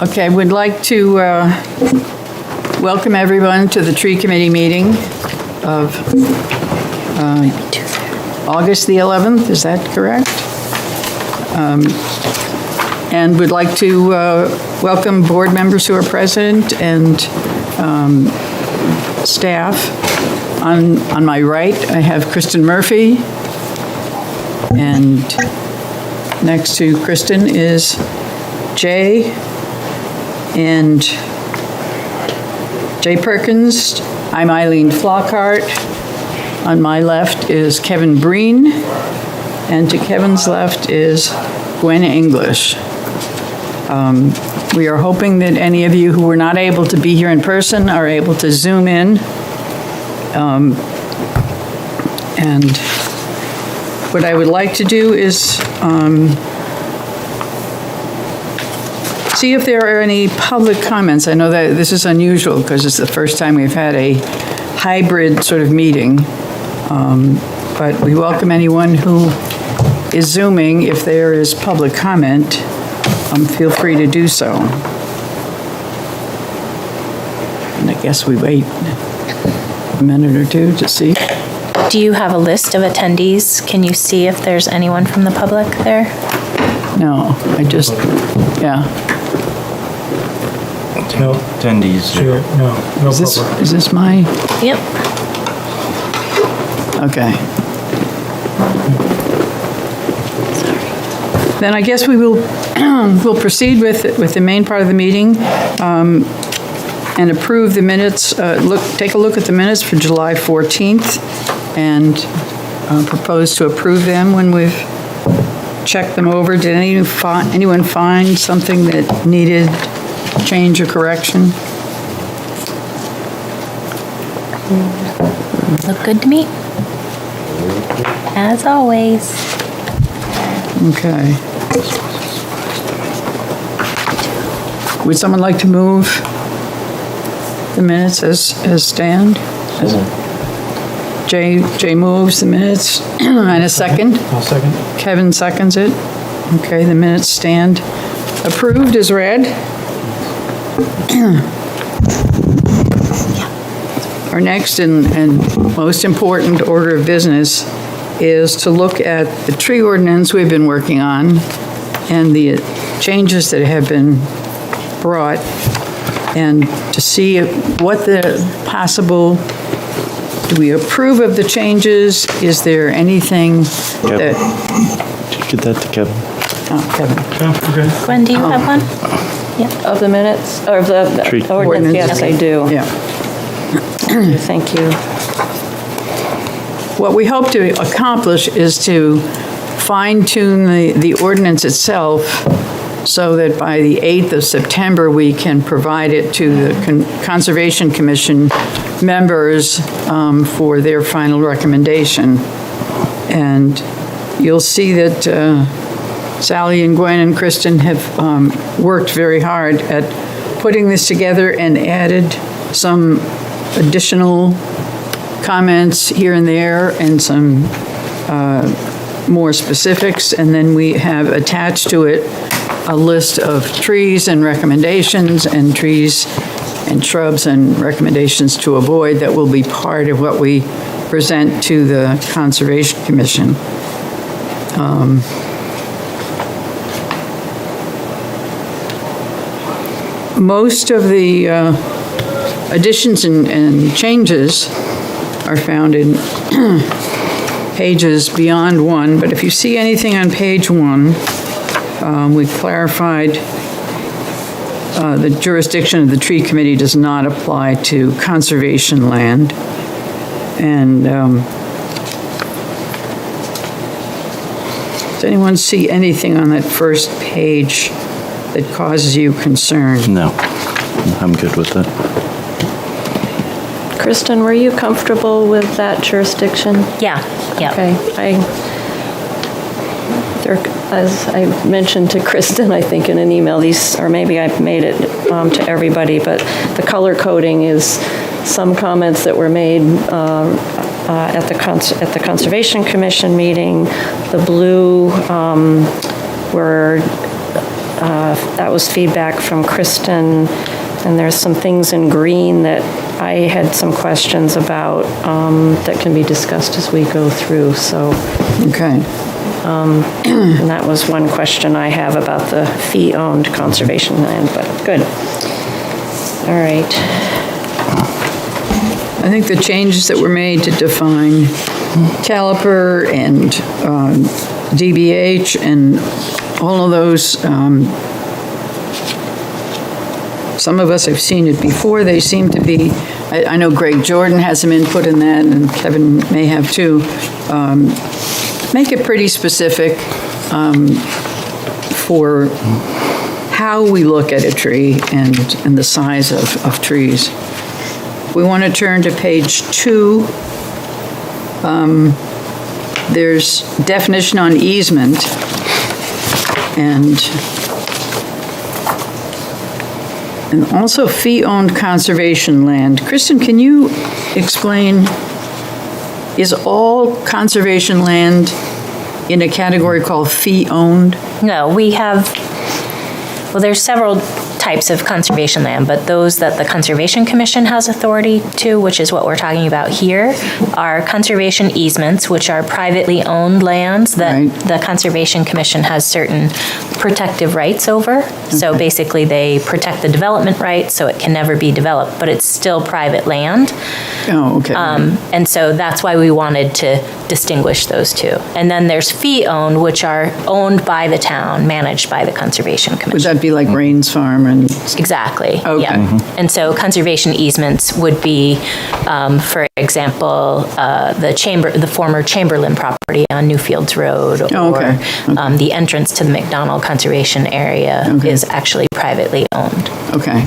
Okay, would like to welcome everyone to the Tree Committee meeting of August the 11th, is that correct? And would like to welcome board members who are present and staff. On my right, I have Kristen Murphy, and next to Kristen is Jay and Jay Perkins. I'm Eileen Flockhart. On my left is Kevin Breen, and to Kevin's left is Gwen English. We are hoping that any of you who were not able to be here in person are able to Zoom in. And what I would like to do is see if there are any public comments. I know that this is unusual because it's the first time we've had a hybrid sort of meeting. But we welcome anyone who is Zooming. If there is public comment, feel free to do so. And I guess we wait a minute or two to see. Do you have a list of attendees? Can you see if there's anyone from the public there? No, I just, yeah. No. Attendees. Sure, no public. Is this my, Yep. okay. Then I guess we will we'll proceed with the main part of the meeting and approve the minutes. Take a look at the minutes for July 14th and propose to approve them when we've checked them over. Did anyone find something that needed change or correction? Look good to me. As always. Okay. Would someone like to move the minutes as stand? Jay moves the minutes. And a second? I'll second. Kevin seconds it. Okay, the minutes stand approved as read. Our next and most important order of business is to look at the tree ordinance we've been working on and the changes that have been brought, and to see what the possible, do we approve of the changes? Is there anything that... Get that to Kevin. Oh, Kevin. Okay. Gwen, do you have one? Of the minutes, or of the Tree. ordinance? Yes, I do. Yeah. Thank you. What we hope to accomplish is to fine-tune the ordinance itself so that by the 8th of September, we can provide it to the Conservation Commission members for their final recommendation. And you'll see that Sally and Gwen and Kristen have worked very hard at putting this together and added some additional comments here and there and some more specifics. And then we have attached to it a list of trees and recommendations and trees and shrubs and recommendations to avoid that will be part of what we present to the Conservation Commission. Most of the additions and changes are found in pages beyond one, but if you see anything on page one, we clarified the jurisdiction of the tree committee does not apply to conservation land. And does anyone see anything on that first page that causes you concern? No, I'm good with that. Kristen, were you comfortable with that jurisdiction? Yeah. Okay. As I mentioned to Kristen, I think in an email, or maybe I've made it to everybody, but the color coding is some comments that were made at the Conservation Commission meeting. The blue were that was feedback from Kristen, and there's some things in green that I had some questions about that can be discussed as we go through, so. Okay. And that was one question I have about the fee-owned conservation land, but good. All right. I think the changes that were made to define caliper and DBH and all of those, some of us have seen it before. They seem to be, I know Greg Jordan has some input in that, and Kevin may have too. Make it pretty specific for how we look at a tree and the size of trees. We want to turn to page 2. There's definition on easement, and also fee-owned conservation land. Kristen, can you explain, is all conservation land in a category called fee-owned? No, we have, well, there's several types of conservation land, but those that the Conservation Commission has authority to, which is what we're talking about here, are conservation easements, which are privately owned lands that Right. the Conservation Commission has certain protective rights over. So basically, they protect the development rights, so it can never be developed, but it's still private land. Oh, okay. And so that's why we wanted to distinguish those two. And then there's fee-owned, which are owned by the town, managed by the Conservation Would Commission. that be like Rains Farm and, Exactly, Okay. yeah. And so conservation easements would be, for example, the former Chamberlain property on Newfields Road. Oh, okay. Or the entrance to the McDonald Conservation Area Okay. is actually privately owned. okay.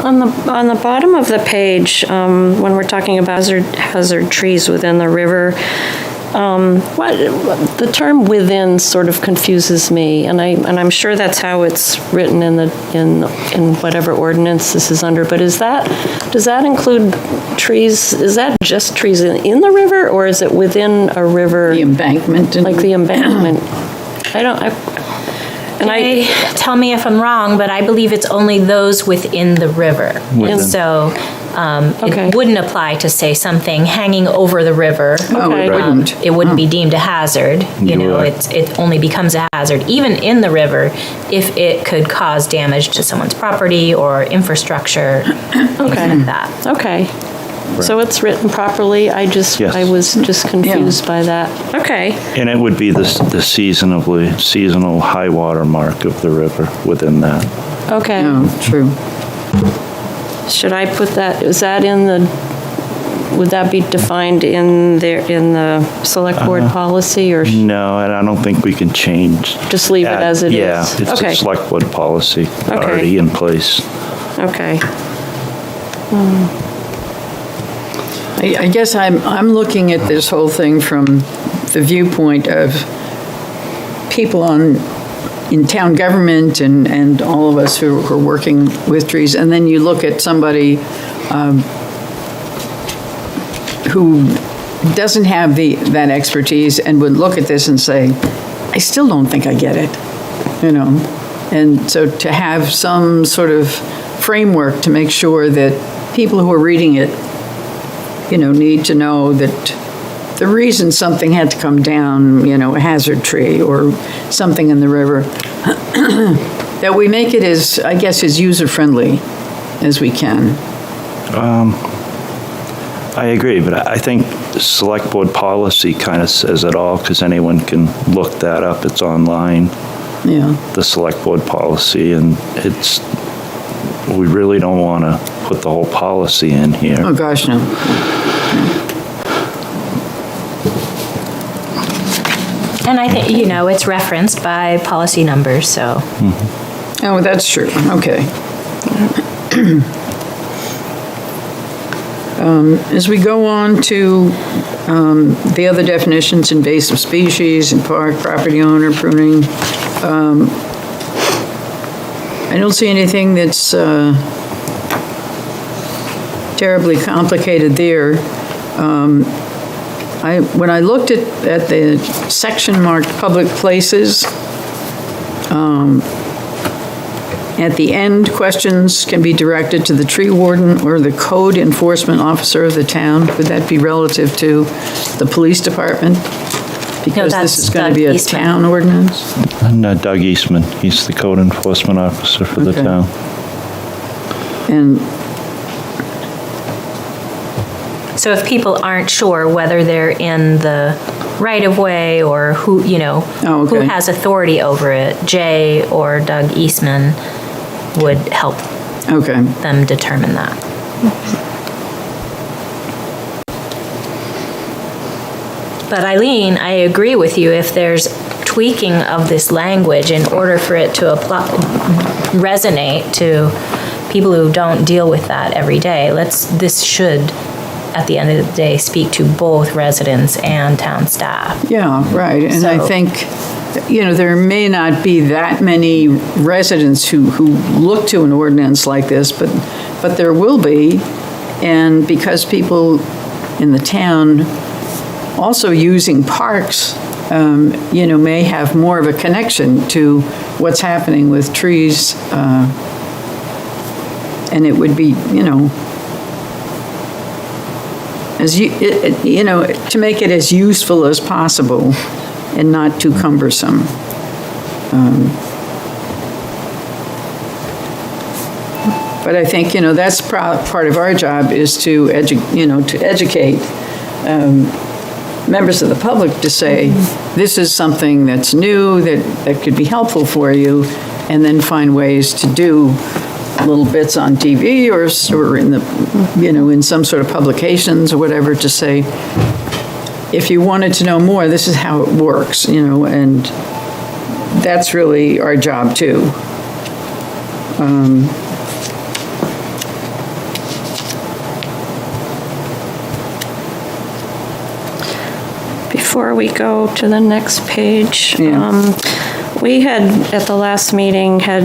On the bottom of the page, when we're talking about hazard trees within the river, the term "within" sort of confuses me, and I'm sure that's how it's written in whatever ordinance this is under. But does that include trees? Is that just trees in the river, or is it within a river? The embankment. Like the embankment. Tell me if I'm wrong, but I believe it's only those within the river. Within. So Okay. it wouldn't apply to say something hanging over the river. Oh, it Okay. wouldn't. It wouldn't be deemed a hazard. You know, Right. it only becomes a hazard, even in the river, if it could cause damage to someone's property or infrastructure, things like that. Okay. So it's written properly. I Yes. was just confused by that. Okay. And it would be the seasonal high water mark of the river within that. Okay. Oh, true. Should I put that, is that would that be defined in the select board policy, or No, and I don't think we can change. just leave it as it is? Yeah, it's Okay. a select board policy Okay. already in place. Okay. I guess I'm looking at this whole thing from the viewpoint of people in town government and all of us who are working with trees, and then you look at somebody who doesn't have that expertise and would look at this and say, I still don't think I get it, you know? And so to have some sort of framework to make sure that people who are reading it, you know, need to know that the reason something had to come down, you know, a hazard tree or something in the river, that we make it as, I guess, as user-friendly as we can. I agree, but I think select board policy kind of says it all, because anyone can look that up. It's online, Yeah, the select board policy, and we really don't want to put the whole policy in here. oh gosh, no. And I think, you know, it's referenced by policy numbers, so. Oh, that's true, okay. As we go on to the other definitions, invasive species, and park, property owner, pruning, I don't see anything that's terribly complicated there. when I looked at the section marked public places, at the end, questions can be directed to the tree warden or the code enforcement officer of the town. Would that be relative to the police department? Because this that's is going to Doug be a Eastman. town ordinance? And Doug Eastman, he's the code enforcement officer for the Okay. town. And, So if people aren't sure whether they're in the right-of-way or who, you know, Oh, who okay. has authority over it, Jay or Doug Eastman would help okay, them determine that. But Eileen, I agree with you, if there's tweaking of this language in order for it to resonate to people who don't deal with that every day, this should, at the end of the day, speak to both residents and town staff. yeah, right. And I So- think, there may not be that many residents who look to an ordinance like this, but there will be. And because people in the town also using parks, may have more of a connection to what's happening with trees. And it would be, to make it as useful as possible and not too cumbersome. But I think, that's part of our job is to educate members of the public to say, this is something that's new, that could be helpful for you, and then find ways to do little bits on TV or in the, in some sort of publications or whatever to say, if you wanted to know more, this is how it works, and that's really our job too. Before we go to the next page, Yeah. we had, at the last meeting, had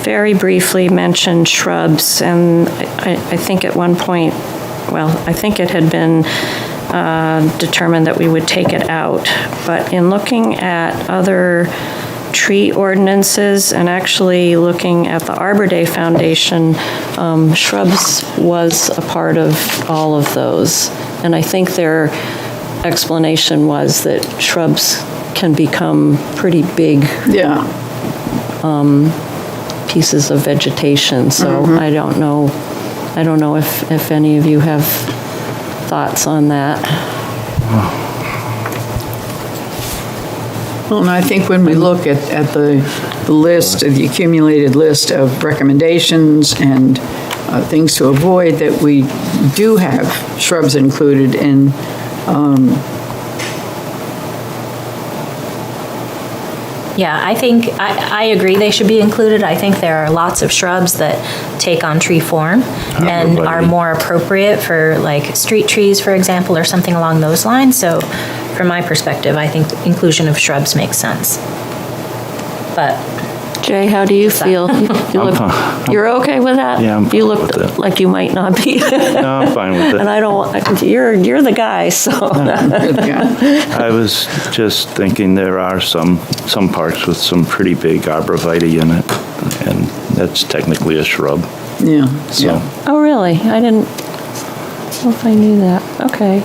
very briefly mentioned shrubs, and I think at one point, I think it had been determined that we would take it out. But in looking at other tree ordinances and actually looking at the Arbor Day Foundation, shrubs was a part of all of those. And I think their explanation was that shrubs can become pretty big Yeah, pieces of vegetation, so I don't know if any of you have thoughts on that. well, and I think when we look at the list, the accumulated list of recommendations and things to avoid, that we do have shrubs included in. Yeah, I think, I agree they should be included. I think there are lots of shrubs that take on tree form and are more appropriate for like street trees, for example, or something along those lines. So from my perspective, I think inclusion of shrubs makes sense. But Jay, how do you feel? You're okay with that? Yeah, I'm You fine look with it. like you might not be. No, I'm fine with And it. I don't, you're the guy, so. Yeah. I was just thinking there are some parks with some pretty big arborvitae in it, and that's technically a shrub, Yeah, so. yeah. Oh, really? I didn't know if I knew that. Okay.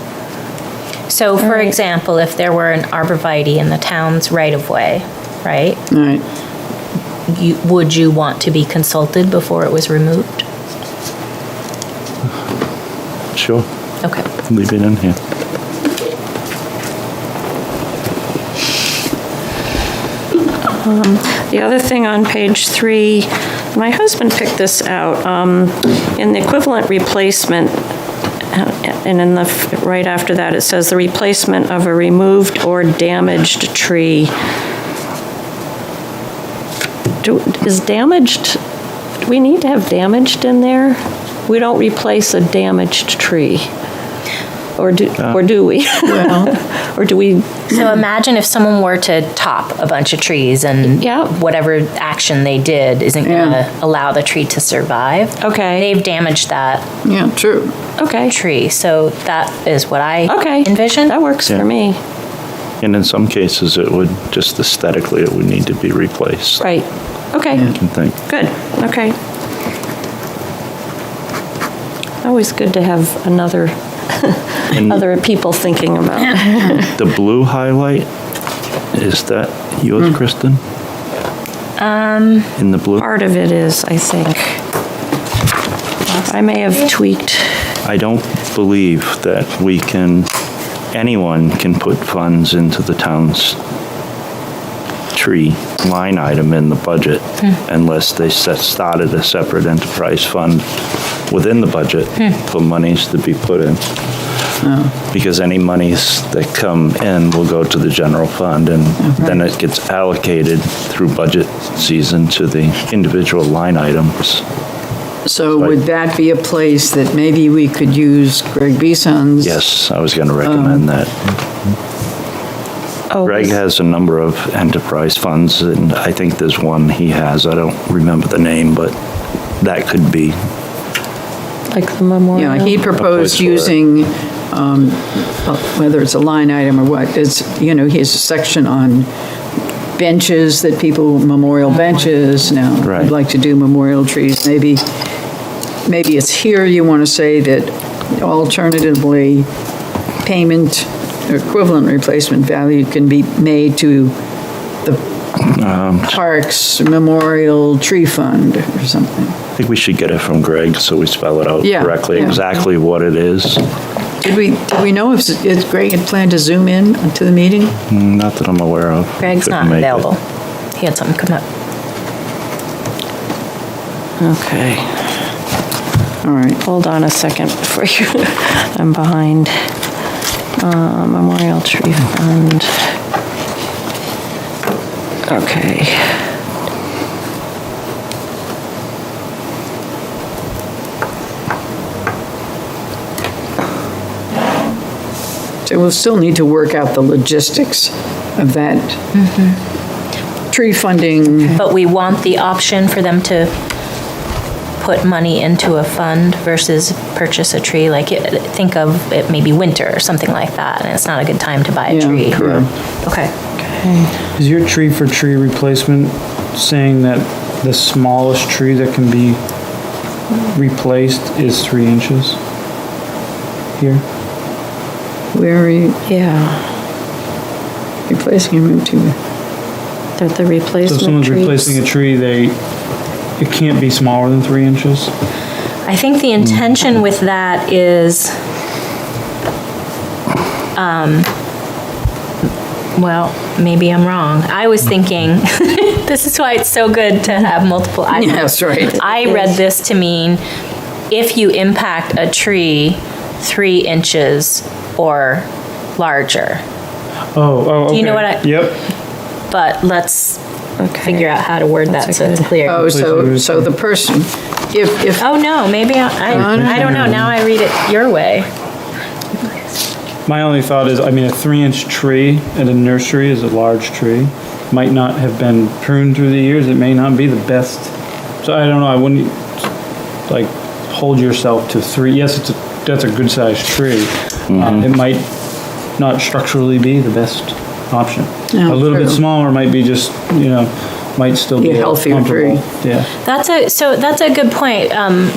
so, for right. example, if there were an arborvitae in the town's right-of-way, right? All right. Would you want to be consulted before it was removed? Sure, Okay. leave it in here. The other thing on page 3, my husband picked this out, in the equivalent replacement, and in the, right after that, it says the replacement of a removed or damaged tree. Is damaged, do we need to have damaged in there? We don't replace a damaged tree. Or do we? Well, Or do we, So imagine if someone were to top a bunch of trees and Yeah. whatever action they did isn't Yeah. going to allow the tree to survive. Okay. They've damaged that yeah, true. okay, tree. So that is what I okay. envision. That works Yeah. for me. And in some cases, it would, just aesthetically, it would need to be replaced. Right, okay. I can think. Good, okay. Always good to have other people thinking about. The blue highlight, is that yours, Kristen? In the blue? Part of it is, I think. I may have tweaked. I don't believe that anyone can put funds into the town's tree line item in the budget unless they started a separate enterprise fund within the budget for monies to be put in. Because any monies that come in will go to the general fund, and then it gets allocated through budget season to the individual line items. So would that be a place that maybe we could use Greg Bison's? Yes, I was going to recommend that. Oh, Greg has a number of enterprise funds, and I think there's one he has, I don't remember the name, but that could be. like the memorial. Yeah, he proposed for it. using, whether it's a line item or what, it's, he has a section on benches that people, memorial benches. Now, Right. I'd like to do memorial trees. Maybe it's here you want to say that alternatively, payment or equivalent replacement value can be made to the Parks Memorial Tree Fund or something. I think we should get it from Greg so we spell it out Yeah, correctly, yeah. exactly what it is. Did we know if Greg had planned to zoom in to the meeting? Not that I'm aware of. Greg's Couldn't not make it. available. He had something come up. Okay, All right. hold on a second before you, I'm behind. Memorial Tree Fund. Okay. So we'll still need to work out the logistics of that tree funding. But we want the option for them to put money into a fund versus purchase a tree. Like, think of it maybe winter or something like that, and it's not a good time to buy a Yeah, tree. correct. Okay. Is your tree for tree replacement saying that the smallest tree that can be replaced is 3 inches? Here? Where are you Yeah, replacing room to? the So if replacement someone's trees. replacing a tree, it can't be smaller than 3 inches? I think the intention with that is, well, maybe I'm wrong. I was thinking, this is why it's so good to have multiple items. Yes, right. I read this to mean if you impact a tree 3 inches or larger. Oh, okay. Do you know what I- Yep. But let's Okay. figure out how to word that so it's clear. Oh, so the person, if, Oh, no, maybe I don't know. Now I read it your way. My only thought is, I mean, a 3-inch tree at a nursery is a large tree. Might not have been pruned through the years. It may not be the best. So I don't know. I wouldn't like hold yourself to 3. Yes, that's a good sized tree. It might not structurally be the best option. No, A little bit true. smaller might be just, might still be Be a healthier comfortable. tree. Yeah. That's a good point.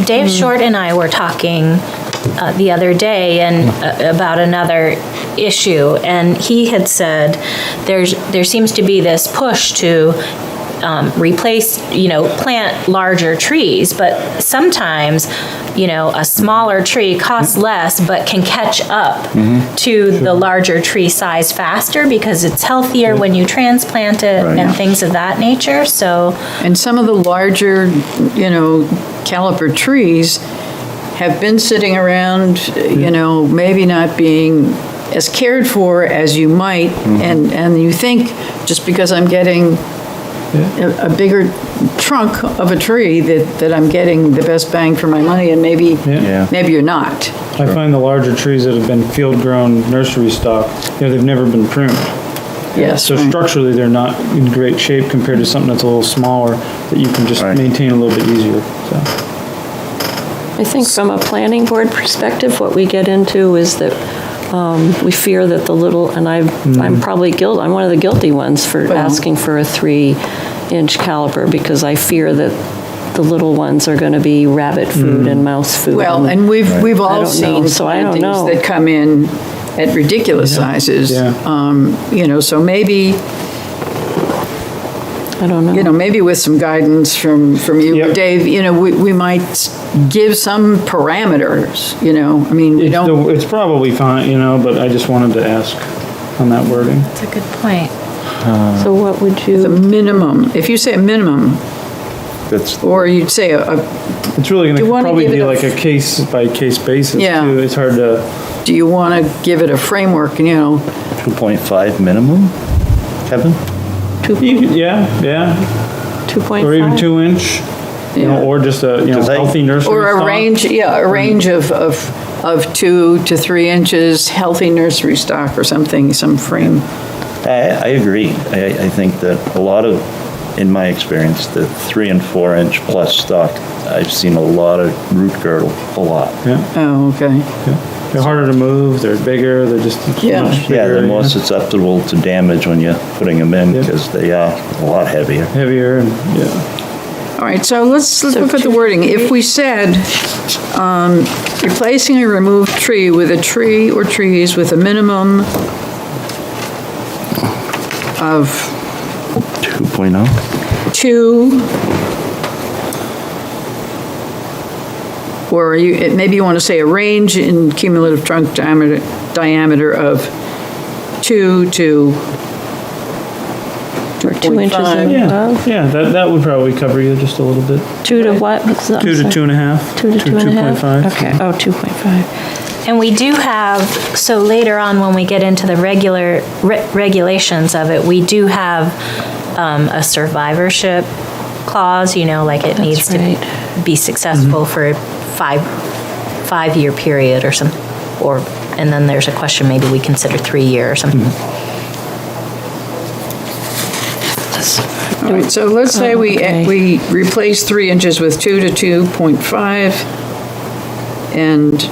Dave Short and I were talking the other day and about another issue, and he had said there seems to be this push to replace, plant larger trees, but sometimes, a smaller tree costs less but can catch up to the larger tree size faster because it's healthier when you transplant it and things of that nature. So and some of the larger, caliper trees have been sitting around, maybe not being as cared for as you might, and you think, just because I'm getting, a bigger trunk of a tree that I'm getting the best bang for my money, and maybe Yeah. you're not. I find the larger trees that have been field-grown nursery stock, they've never been pruned. Yes, So right. structurally, they're not in great shape compared to something that's a little smaller that you can just Right. maintain a little bit easier, so. I think from a planning board perspective, what we get into is that we fear that the little, and I'm probably I'm one of the guilty ones for Well- asking for a 3-inch caliper, because I fear that the little ones are going to be rabbit food and mouse food. Well, and we've I all don't seen know, so I don't plantings know. that come in at ridiculous sizes. Yeah. So maybe, I don't know. maybe with some guidance from you, or Yep. Dave, we might give some parameters, I mean, we don't, It's probably fine, but I just wanted to ask on that wording. That's a good point. So what would the you, minimum, if you say a minimum, That's, or you'd say It's really Do you gonna wanna probably give it be a- like a case-by-case basis, Yeah. too. It's hard to, do you want to give it a framework, 2.5 minimum, Kevin? yeah, 2.5? or even 2-inch, Yeah. or just a, Because I- healthy nursery or a stock. range, a range of 2 to 3 inches, healthy nursery stock or something, some frame. I agree. I think that a lot of, in my experience, the 3 and 4 inch plus stock, I've seen a lot of root girdle, a lot. Yeah, Oh, okay. they're harder to move, they're bigger, they're just Yeah. much Yeah, bigger, they're more susceptible to damage when you're putting them in Yeah. because they are a lot heavier. heavier, and, yeah. All right, so let's look at the wording. If we said, replacing a removed tree with a tree or trees with a minimum of 2.0? 2, or maybe you want to say a range in cumulative trunk diameter of 2 to Or 2 inches 2.5. and Yeah, above? yeah, that would probably cover you just a little bit. 2 to what? 2 to 2.5. 2 to 2.5? 2.5. Okay, 2.5. And we do have, so later on, when we get into the regulations of it, we do have a survivorship clause, like it needs to right. be successful for a five-year period or some, and then there's a question, maybe we consider 3-year or something. All right, so let's say okay. we replace 3 inches with 2 to 2.5, and,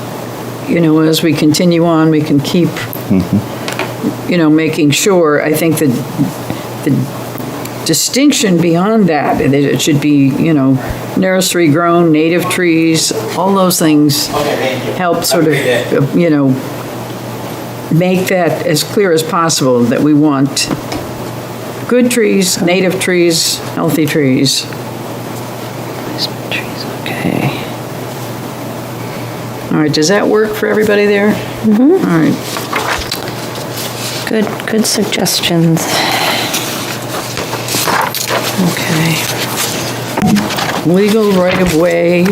as we continue on, we can keep, making sure. I think that the distinction beyond that it should be, nursery-grown, native trees, all those things help sort of, make that as clear as possible that we want good trees, native trees, healthy trees. Trees, okay. All right, does that work for everybody there? All right. Good suggestions. Okay. Legal right-of-way.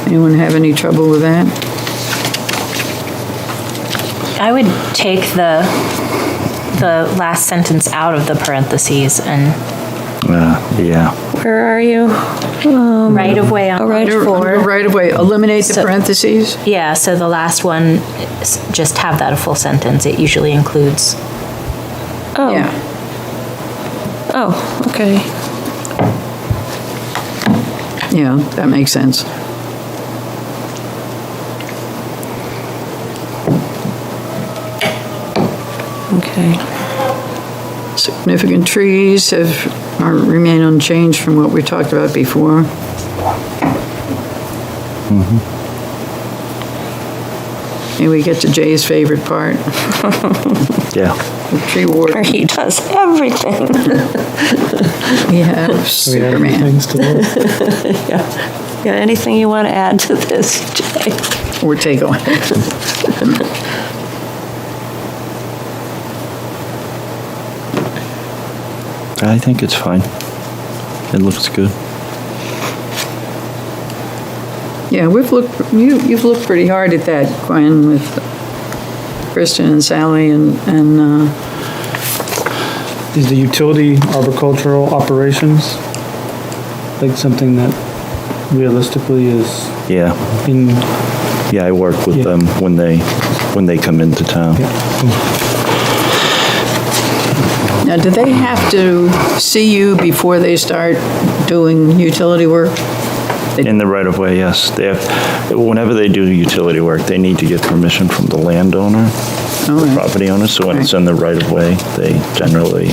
Anyone have any trouble with that? I would take the last sentence out of the parentheses and Yeah. Where are you? right of way on page Under 4. right-of-way, eliminate the So- parentheses? Yeah, so the last one, just have that a full sentence. It usually includes, Oh, Yeah. oh, okay. Yeah, that makes sense. Okay. Significant trees remain unchanged from what we talked about before. And we get to Jay's favorite part, Yeah. the tree warden. He does everything. We have We have Superman. things to look. Yeah, anything you want to add to this, Jay? Or take away. I think it's fine. It looks good. Yeah, you've looked pretty hard at that, Gwen, with Kristen and Sally and Is the utility arboricultural operations like something that realistically is Yeah, in? yeah, I work with Yeah. them when they come into town. now, do they have to see you before they start doing utility work? In the right of way, yes. They have, whenever they do utility work, they need to get permission from the landowner, All right. property owner. So when it's in the right of way, they generally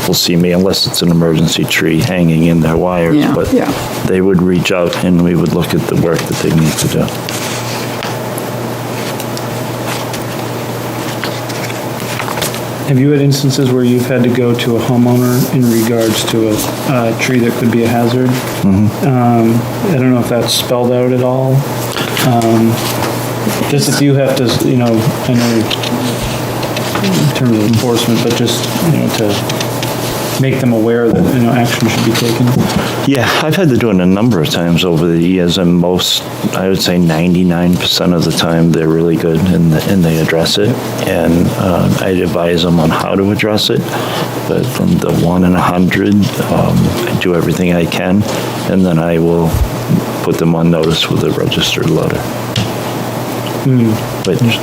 will see me unless it's an emergency tree hanging in their wires. Yeah, But yeah. they would reach out and we would look at the work that they need to do. Have you had instances where you've had to go to a homeowner in regards to a tree that could be a hazard? I don't know if that's spelled out at all. Just if you have to, I know in terms of enforcement, but just, to make them aware that, action should be taken. Yeah, I've had to do it a number of times over the years, and I would say 99% of the time, they're really good and they address it. And I advise them on how to address it. But from the 1 in 100, I do everything I can, and then I will put them on notice with a registered letter. Which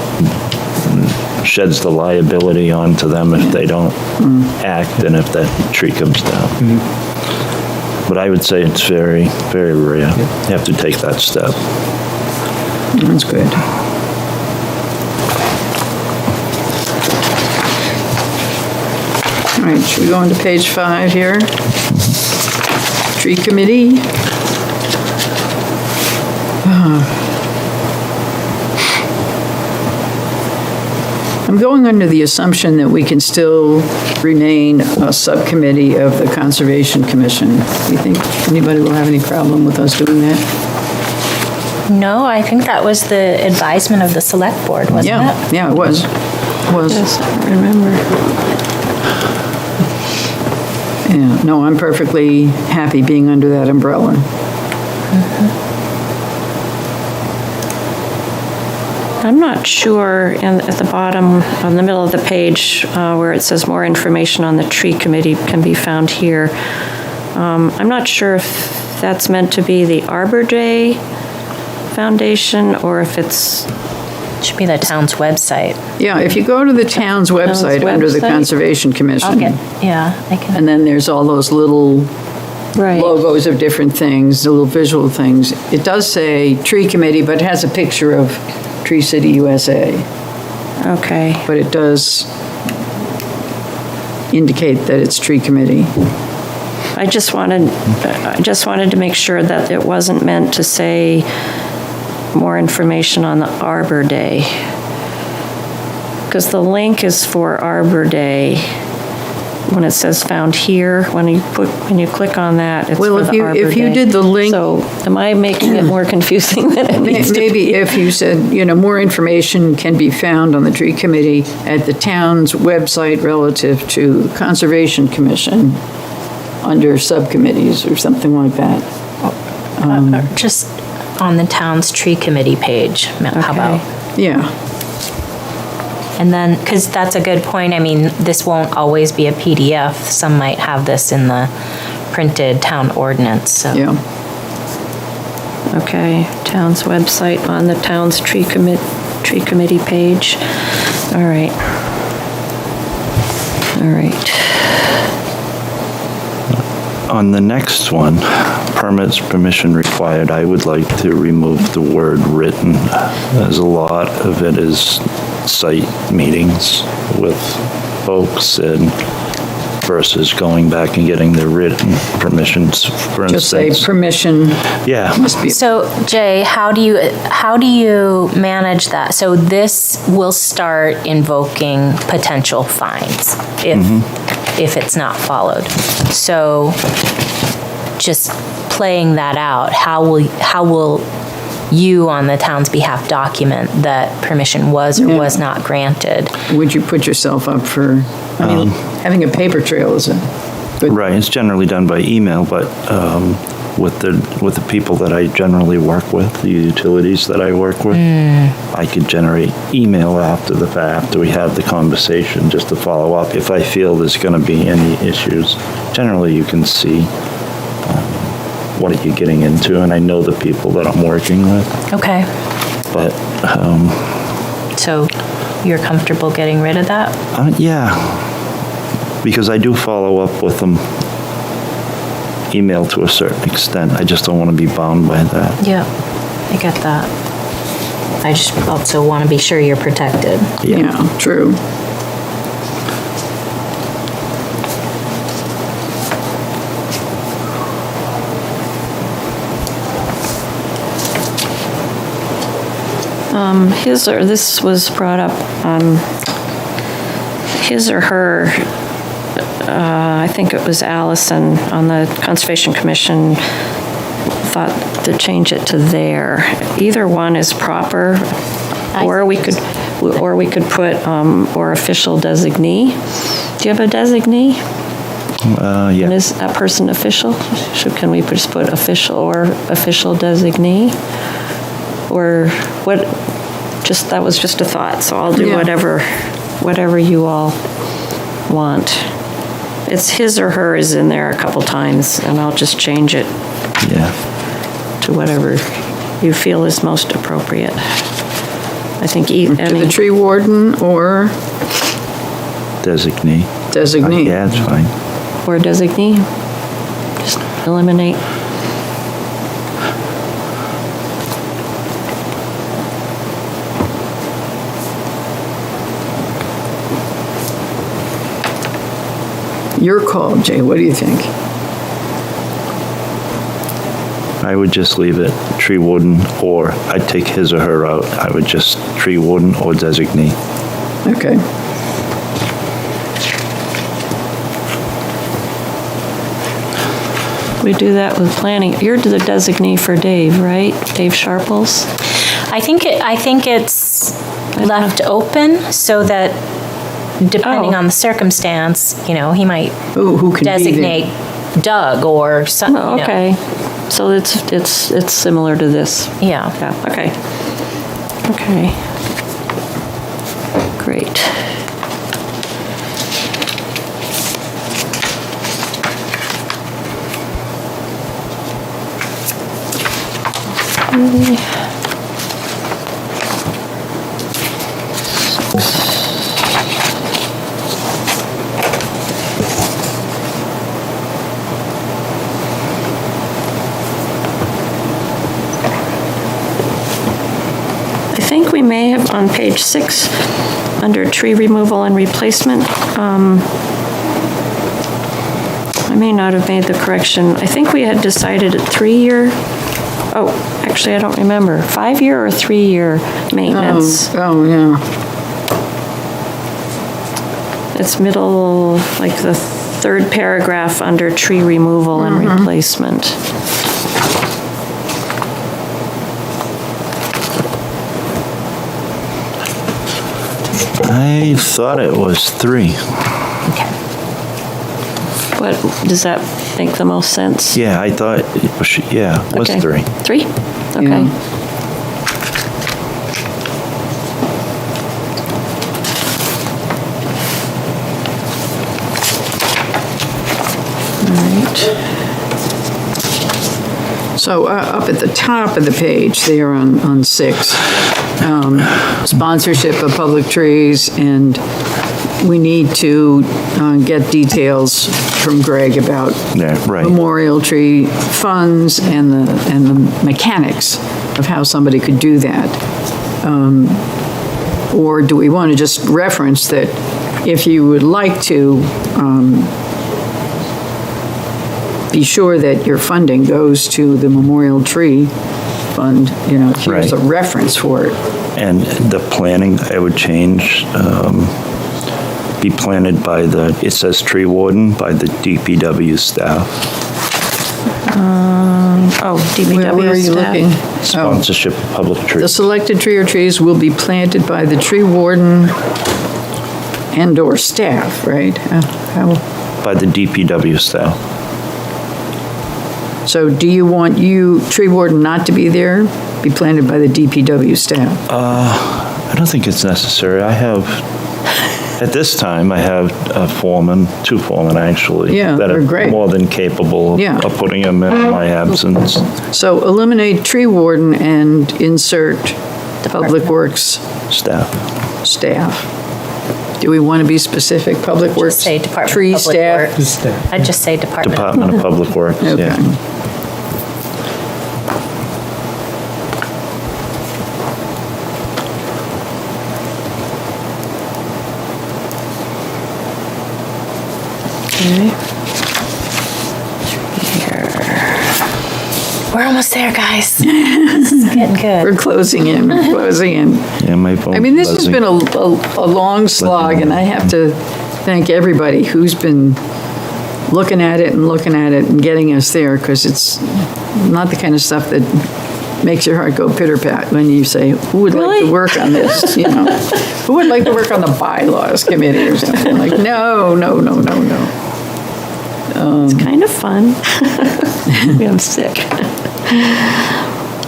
sheds the liability onto them if they don't act and if that tree comes down. But I would say it's very, very rare. You have to take that step. That's good. All right, should we go on to page 5 here? Tree committee. I'm going under the assumption that we can still remain a subcommittee of the Conservation Commission. Do you think anybody will have any problem with us doing that? No, I think that was the advisement of the select board, wasn't it? Yeah, it was. It was. Yes, I remember. Yeah, no, I'm perfectly happy being under that umbrella. I'm not sure, at the bottom, in the middle of the page, where it says more information on the tree committee can be found here. I'm not sure if that's meant to be the Arbor Day Foundation, or if it's, Should be the town's website. Yeah, if you go to the town's website under the website? Conservation Commission, I can. and then there's all those little right. logos of different things, the little visual things. It does say Tree Committee, but it has a picture of Tree City, USA. Okay. But it does indicate that it's Tree Committee. I just wanted to make sure that it wasn't meant to say more information on the Arbor Day. Because the link is for Arbor Day. When it says found here, when you click on that, it's Well, for the Arbor Day. if you did the link- So am I making it more confusing than it needs to be? Maybe if you said, more information can be found on the Tree Committee at the town's website relative to the Conservation Commission under subcommittees or something like that. Just on the town's tree committee page, how about? Yeah, And then, because that's a good point, I mean, this won't always be a PDF. Some might have this in the printed town ordinance, so. yeah. Okay, town's website on the town's tree committee page. All right. All right. On the next one, permits, permission required, I would like to remove the word written, as a lot of it is site meetings with folks and versus going back and getting the written permissions, for Just say instance. permission Yeah, must be, So Jay, how do you manage that? So this will start invoking potential fines if it's not followed. So just playing that out, how will you on the town's behalf document that permission was or was not granted? would you put yourself up for, having a paper trail is a good. right, it's generally done by email, but with the people that I generally work with, the utilities that I work with. I could generate email after we have the conversation, just to follow up. If I feel there's going to be any issues, generally you can see what are you getting into, and I know the people that I'm working with. Okay. But, So you're comfortable getting rid of that? yeah, because I do follow up with them, email to a certain extent. I just don't want to be bound by that. Yeah, I get that. I just also want to be sure you're protected. Yeah, true. This was brought up, his or her, I think it was Allison on the Conservation Commission, thought to change it to their. Either one is proper, or we could put, or official designee. Do you have a designee? Yeah. And is that person official? Can we just put official or official designee? Or what, that was just a thought, so I'll do Yeah. whatever you all want. It's his or her is in there a couple times, and I'll just change it Yeah. to whatever you feel is most appropriate. I think To the any, tree warden or Designee. designee. Yeah, it's fine. or designee, just eliminate. Your call, Jay, what do you think? I would just leave it tree warden, or I'd take his or her out. I would just tree warden or designee. Okay. We do that with planning. You're the designee for Dave, right? Dave Sharples? I think it's left open so that depending Oh. on the circumstance, he might Who can be there? designate Doug or some. Oh, okay. So it's similar to this. Yeah. Yeah, okay. Okay. Great. I think we may have, on page 6, under tree removal and replacement, I may not have made the correction. I think we had decided a 3-year, actually, I don't remember, 5-year or 3-year maintenance. Oh, yeah. It's middle, like the 3rd paragraph under tree removal and replacement. I thought it was 3. Okay. What, does that make the most sense? Yeah, I thought it was, it was Okay. 3. 3? Okay. Yeah. All right. So up at the top of the page there on 6, sponsorship of public trees, and we need to get details from Greg about Yeah, right. memorial tree funds and the mechanics of how somebody could do that. Or do we want to just reference that if you would like to be sure that your funding goes to the Memorial Tree Fund, here's a Right. reference for it. And the planning, I would change, be planted by it says tree warden, by the DPW staff. Oh, Where are DPW you staff. looking? Oh, Sponsorship of public the trees. selected tree or trees will be planted by the tree warden and/or staff, right? How, By the DPW staff. So do you want tree warden not to be there, be planted by the DPW staff? I don't think it's necessary. At this time, I have a foreman, 2 foremen actually. Yeah, that they're are great. more than capable Yeah. of putting them in my absence. So eliminate tree warden and insert Public Works Staff. staff. Do we want to be specific, Public Works? Say Department Tree of Public staff? Works. Just staff. I'd just say Department. Department of Public Works, Okay. yeah. We're almost there, guys. This is getting good. We're closing in, we're closing in. Yeah, my phone. I mean, this has buzzing. been a long slog, and I have to thank everybody who's been looking at it and getting us there, because it's not the kind of stuff that makes your heart go pitter-pat when you say, who would like to Really? work on this, you know? Who would like to work on the bylaws committee or something? Like, no. It's kind of fun. I'm sick.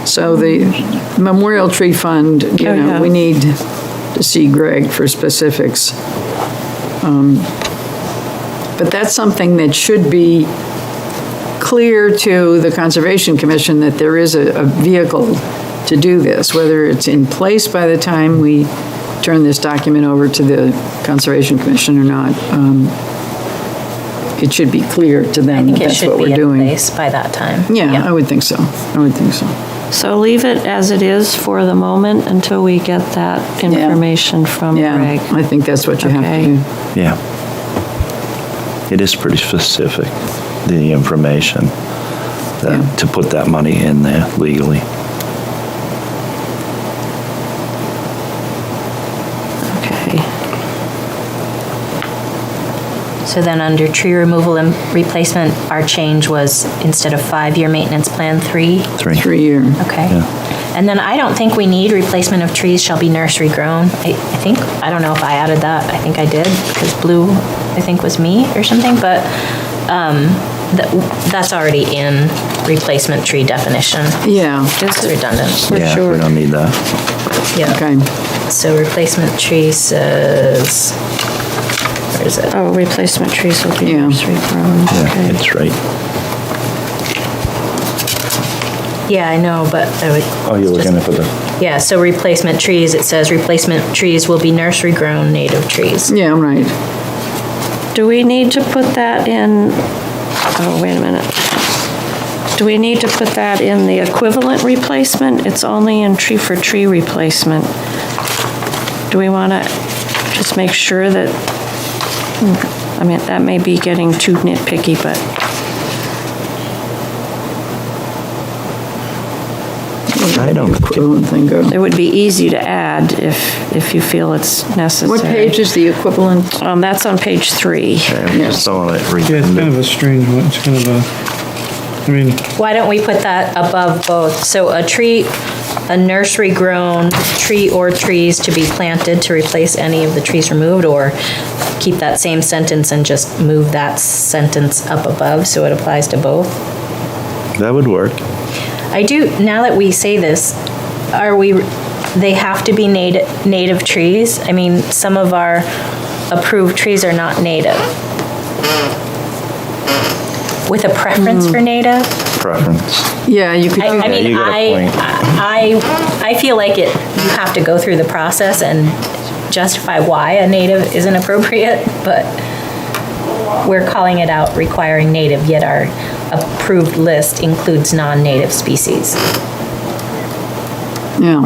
So the Memorial Tree Fund, you Oh, know, yeah. we need to see Greg for specifics. But that's something that should be clear to the Conservation Commission, that there is a vehicle to do this, whether it's in place by the time we turn this document over to the Conservation Commission or not. It should be clear to I them think that it that's should what be we're in doing. place by that time. Yeah, I would think so. So leave it as it is for the moment until we get that information from Yeah, Greg. I think that's what you have Okay. to do. Yeah. It is pretty specific, the information, that Yeah. to put that money in there legally. Okay. So then under tree removal and replacement, our change was instead of 5-year maintenance plan, 3? 3. 3-year. Okay. Yeah. And then I don't think we need replacement of trees shall be nursery grown. I think, I don't know if I added that. I think I did, because blue, I think, was me or something, but that's already in replacement tree definition. Yeah, It's redundant. Yeah, sure. we don't need that. Yeah. okay. So replacement tree says, where is it? Oh, replacement trees will be Yeah. nursery grown. Yeah, Okay. it's right. Yeah, I know, but I would. Oh, you're looking for the, Yeah, so replacement trees, it says replacement trees will be nursery grown native trees. Yeah, right. Do we need to put that in, oh, wait a minute. Do we need to put that in the equivalent replacement? It's only in tree for tree replacement. Do we want to just make sure that, I mean, that may be getting too nitpicky, but I don't think, Equivalent thing go. it would be easy to add if you feel it's necessary. What page is the equivalent? That's on page 3. I'm just throwing it Yeah, it's kind of a strange one. It's kind of a, I mean, Why don't we put that above both? So a nursery grown tree or trees to be planted to replace any of the trees removed, or keep that same sentence and just move that sentence up above so it applies to both? that would work. I do, now that we say this, they have to be native trees? I mean, some of our approved trees are not native. With a preference for native? Preference. Yeah, you could do I that. mean, you got a point. I feel like you have to go through the process and justify why a native isn't appropriate, but we're calling it out requiring native, yet our approved list includes non-native species. Yeah,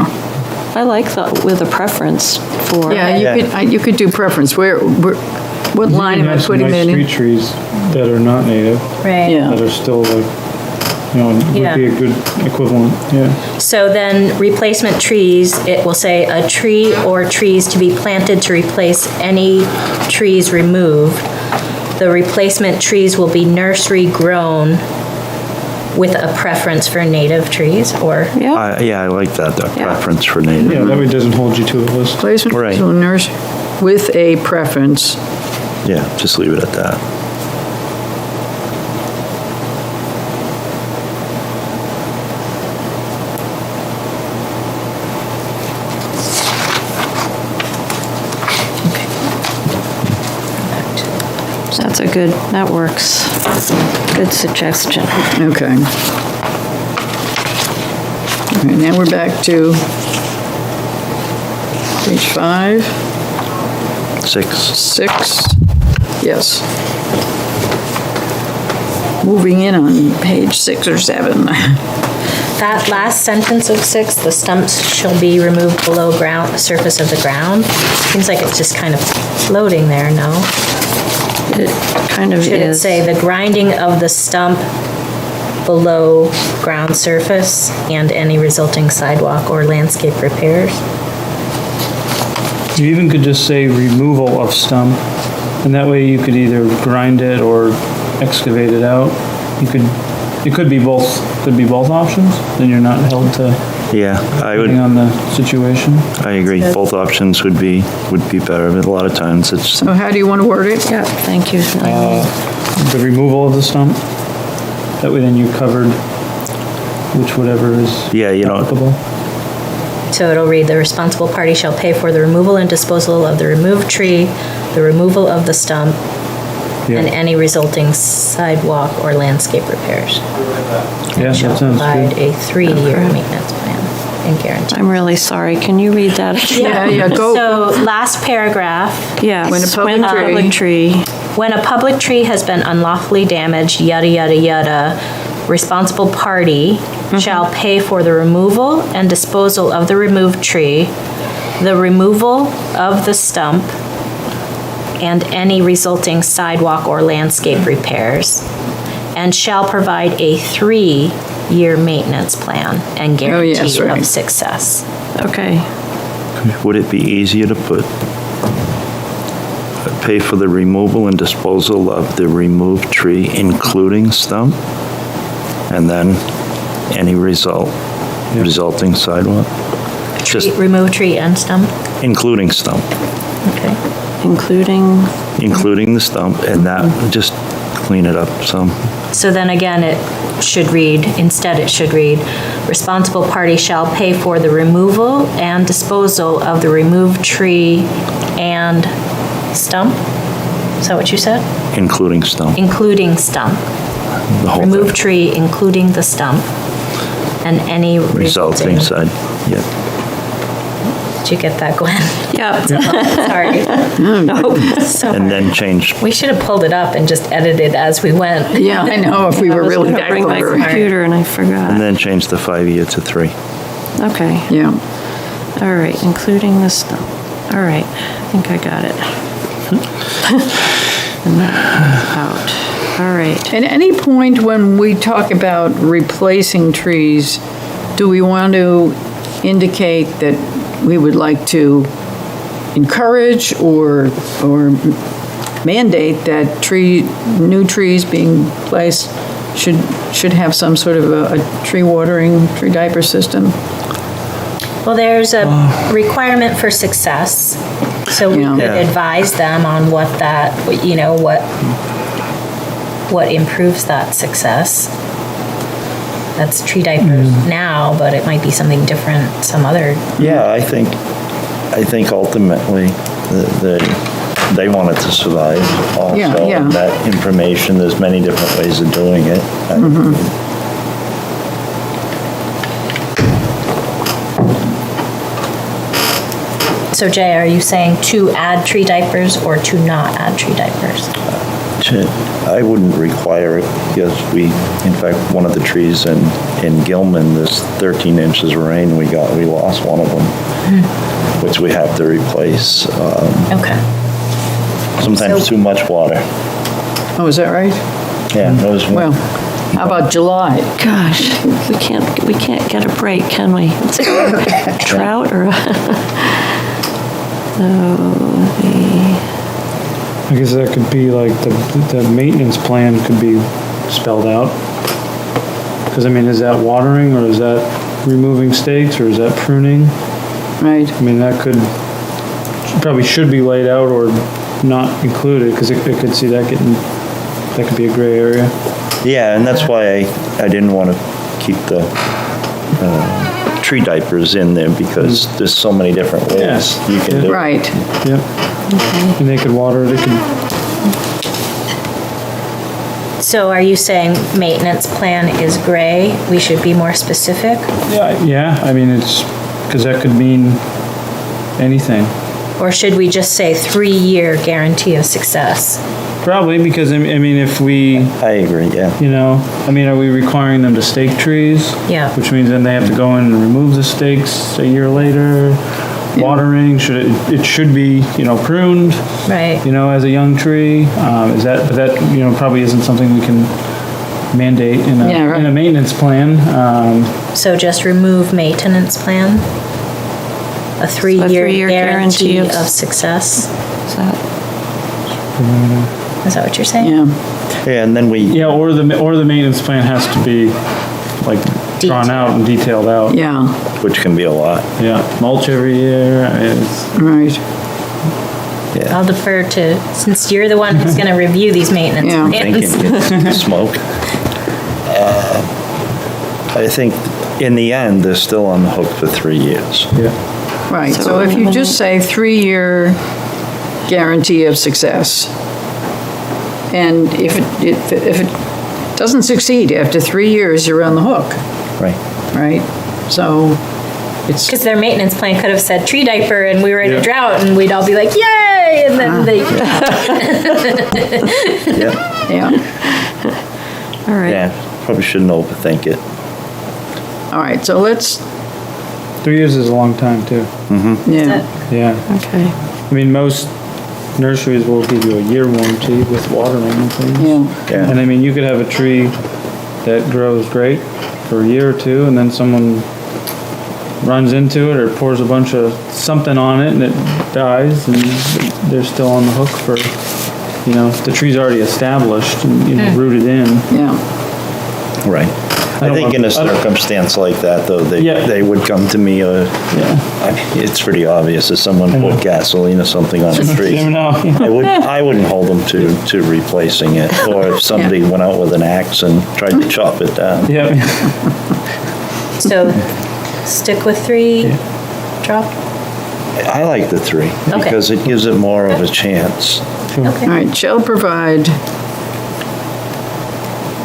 I like that with a preference for. yeah, you could do preference. What line am I have some putting nice that in? street trees that are not native, Right. Yeah. that are still like, you know, would Yeah. be a good equivalent, yeah. So then replacement trees, it will say a tree or trees to be planted to replace any trees removed. The replacement trees will be nursery grown with a preference for native trees, or? Yeah, Yeah, I like that, the Yeah. preference for native. Yeah, that way it doesn't hold you to the list. Placement Right. to nurse with a preference. Yeah, just leave it at that. That's that works. Good suggestion. Okay. All right, now we're back to page 5, 6. 6, yes. Moving in on page 6 or 7. That last sentence of 6, the stumps shall be removed below the surface of the ground, seems like it's just kind of floating there, no? It kind of is. Should it say the grinding of the stump below ground surface and any resulting sidewalk or landscape repairs? You even could just say removal of stump, and that way you could either grind it or excavate it out. It could be both options, then you're not held to, Yeah, depending on the situation. I agree. Both options would be better, but a lot of times it's, So how do you want to word it? Yeah, thank you. The removal of the stump, that way then you're covered, whatever is yeah, you know, applicable. So it'll read, the responsible party shall pay for the removal and disposal of the removed tree, the removal of the stump, Yeah. and any resulting sidewalk or landscape repairs. Yeah, Shall that sounds provide good. a 3-year maintenance plan and guarantee. I'm really sorry. Can you read that again? Yeah, go. So last paragraph, Yes. When a public public tree. when a public tree has been unlawfully damaged, yada, yada, yada, responsible party shall pay for the removal and disposal of the removed tree, the removal of the stump, and any resulting sidewalk or landscape repairs, and shall provide a 3-year maintenance plan and guarantee right. of success. Okay. would it be easier to put, pay for the removal and disposal of the removed tree, including stump? And then any resulting sidewalk? Just Remove tree and stump, including stump, okay. including the stump, and that, just clean it up some. So then again, it should read, responsible party shall pay for the removal and disposal of the removed tree and stump? Is that what you said? Including stump, Including stump. the whole Removed thing. tree, including the stump, and any Resulting side, yeah. Did you get that, Gwen? Yep. Sorry. And then change, We should have pulled it up and just edited as we went. Yeah, I know, if we were really that Bring my clever. computer and I and forgot. then change the 5-year to 3. Okay. Yeah. All right, including the stump. All right, I think I got it. And that out. All right. At any point when we talk about replacing trees, do we want to indicate that we would like to encourage or mandate that new trees being placed should have some sort of a tree watering, tree diaper system? Well, there's a requirement for success, so we Yeah. could Yeah. advise them on what improves that success. That's tree diapers now, but it might be something different some other. Yeah, I think ultimately, they want it to survive also. Yeah, yeah. And that information, there's many different ways of doing it. So Jay, are you saying to add tree diapers or to not add tree diapers? I wouldn't require it because in fact, one of the trees in Gilman, this 13 inches of rain we lost one of them, which we have to replace. Okay. Sometimes So- too much water. Oh, is that right? Yeah, it was. Well, how about July? Gosh, we can't get a break, can we? It's a drought or I guess that could be like the maintenance plan could be spelled out. Because I mean, is that watering or is that removing stakes or is that pruning? Right. I mean, that probably should be laid out or not included because it could see that could be a gray area. Yeah, and that's why I didn't want to keep the tree diapers in there because there's so many different ways you can do it. Right. Yep. And they could water it, So are you saying maintenance plan is gray? We should be more specific? Yeah, I mean, it's, because that could mean anything. Or should we just say 3-year guarantee of success? Probably, because, I mean, if we, I agree, yeah. you know, I mean, are we requiring them to stake trees? Yeah. Which means then they have to go in and remove the stakes a year later. Watering, it should be, you know, pruned, Right. you know, as a young tree. But that, you know, probably isn't something we can mandate in Yeah, right. a maintenance plan. So just remove maintenance plan? A 3-year three-year guarantee guarantee of of- success? Is that- Is that what you're saying? Yeah, Yeah, and then we, Yeah, or the maintenance plan has to be like drawn out and detailed out. yeah, which can be a lot, Yeah, mulch every year, it's, right. yeah. I'll defer to, since you're the one who's going to review these maintenance Yeah. Thinking plans. it's smoke. I think in the end, they're still on the hook for 3 years. yeah. Right, so if you just say 3-year guarantee of success, and if it doesn't succeed after 3 years, you're on the hook, Right. right? So it's, Because their maintenance plan could have said tree diaper and we were in Yeah. a drought and we'd all be like, yay! And then they, Yeah, yeah, All right. yeah, probably shouldn't overthink it. all right, so let's, 3 years is a long time too. yeah, Yeah. Okay. I mean, most nurseries will give you a year warranty with watering and things. yeah, Yeah. And I mean, you could have a tree that grows great for a year or two, and then someone runs into it or pours a bunch of something on it and it dies, and they're still on the hook for, you know, the tree's already established and, you know, rooted in. yeah. Right. I don't think in a want- I don't- circumstance like that, though, Yeah. they would come to me, Yeah. it's pretty obvious if someone know. put gasoline or something on a You tree. never know. I wouldn't hold them to replacing it, or if somebody went out with an axe and tried to chop it down. Yeah. so stick with 3, drop? I like the 3, Okay. because it gives it more of a chance. All Okay. right, shall provide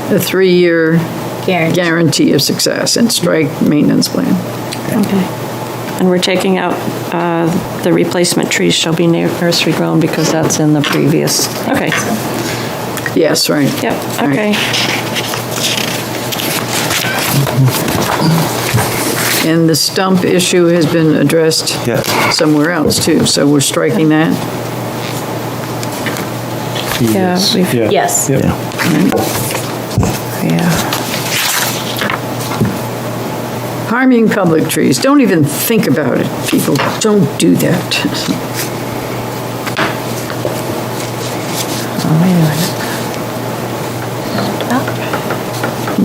a 3-year Guarantee. guarantee of success and strike maintenance plan. Okay. And we're taking out the replacement trees shall be nursery grown because that's in the previous. Okay. Yes, right. Yep. All right. Okay. And the stump issue has been addressed Yeah. somewhere else too, so we're striking that. Yeah, we've- Yeah. Yes. Yep. Yeah. Yeah. Harming public trees, don't even think about it, people, don't do that. Oh, wait a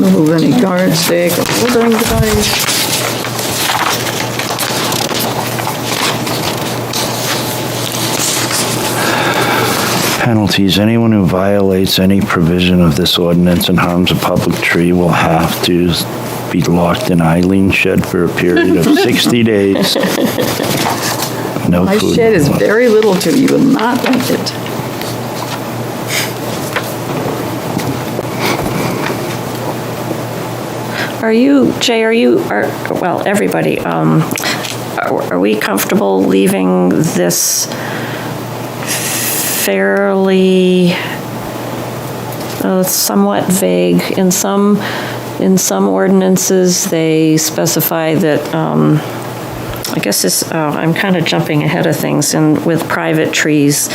minute. Remove any guard stake or holding device. Penalties, anyone who violates any provision of this ordinance and harms a public tree will have to be locked in Eileen shed for a period of 60 days. No My food. shed is very little to you, will not like it. Are you, Jay, well, everybody, are we comfortable leaving this fairly somewhat vague? In some ordinances, they specify that, I guess this, I'm kind of jumping ahead of things, and with private trees,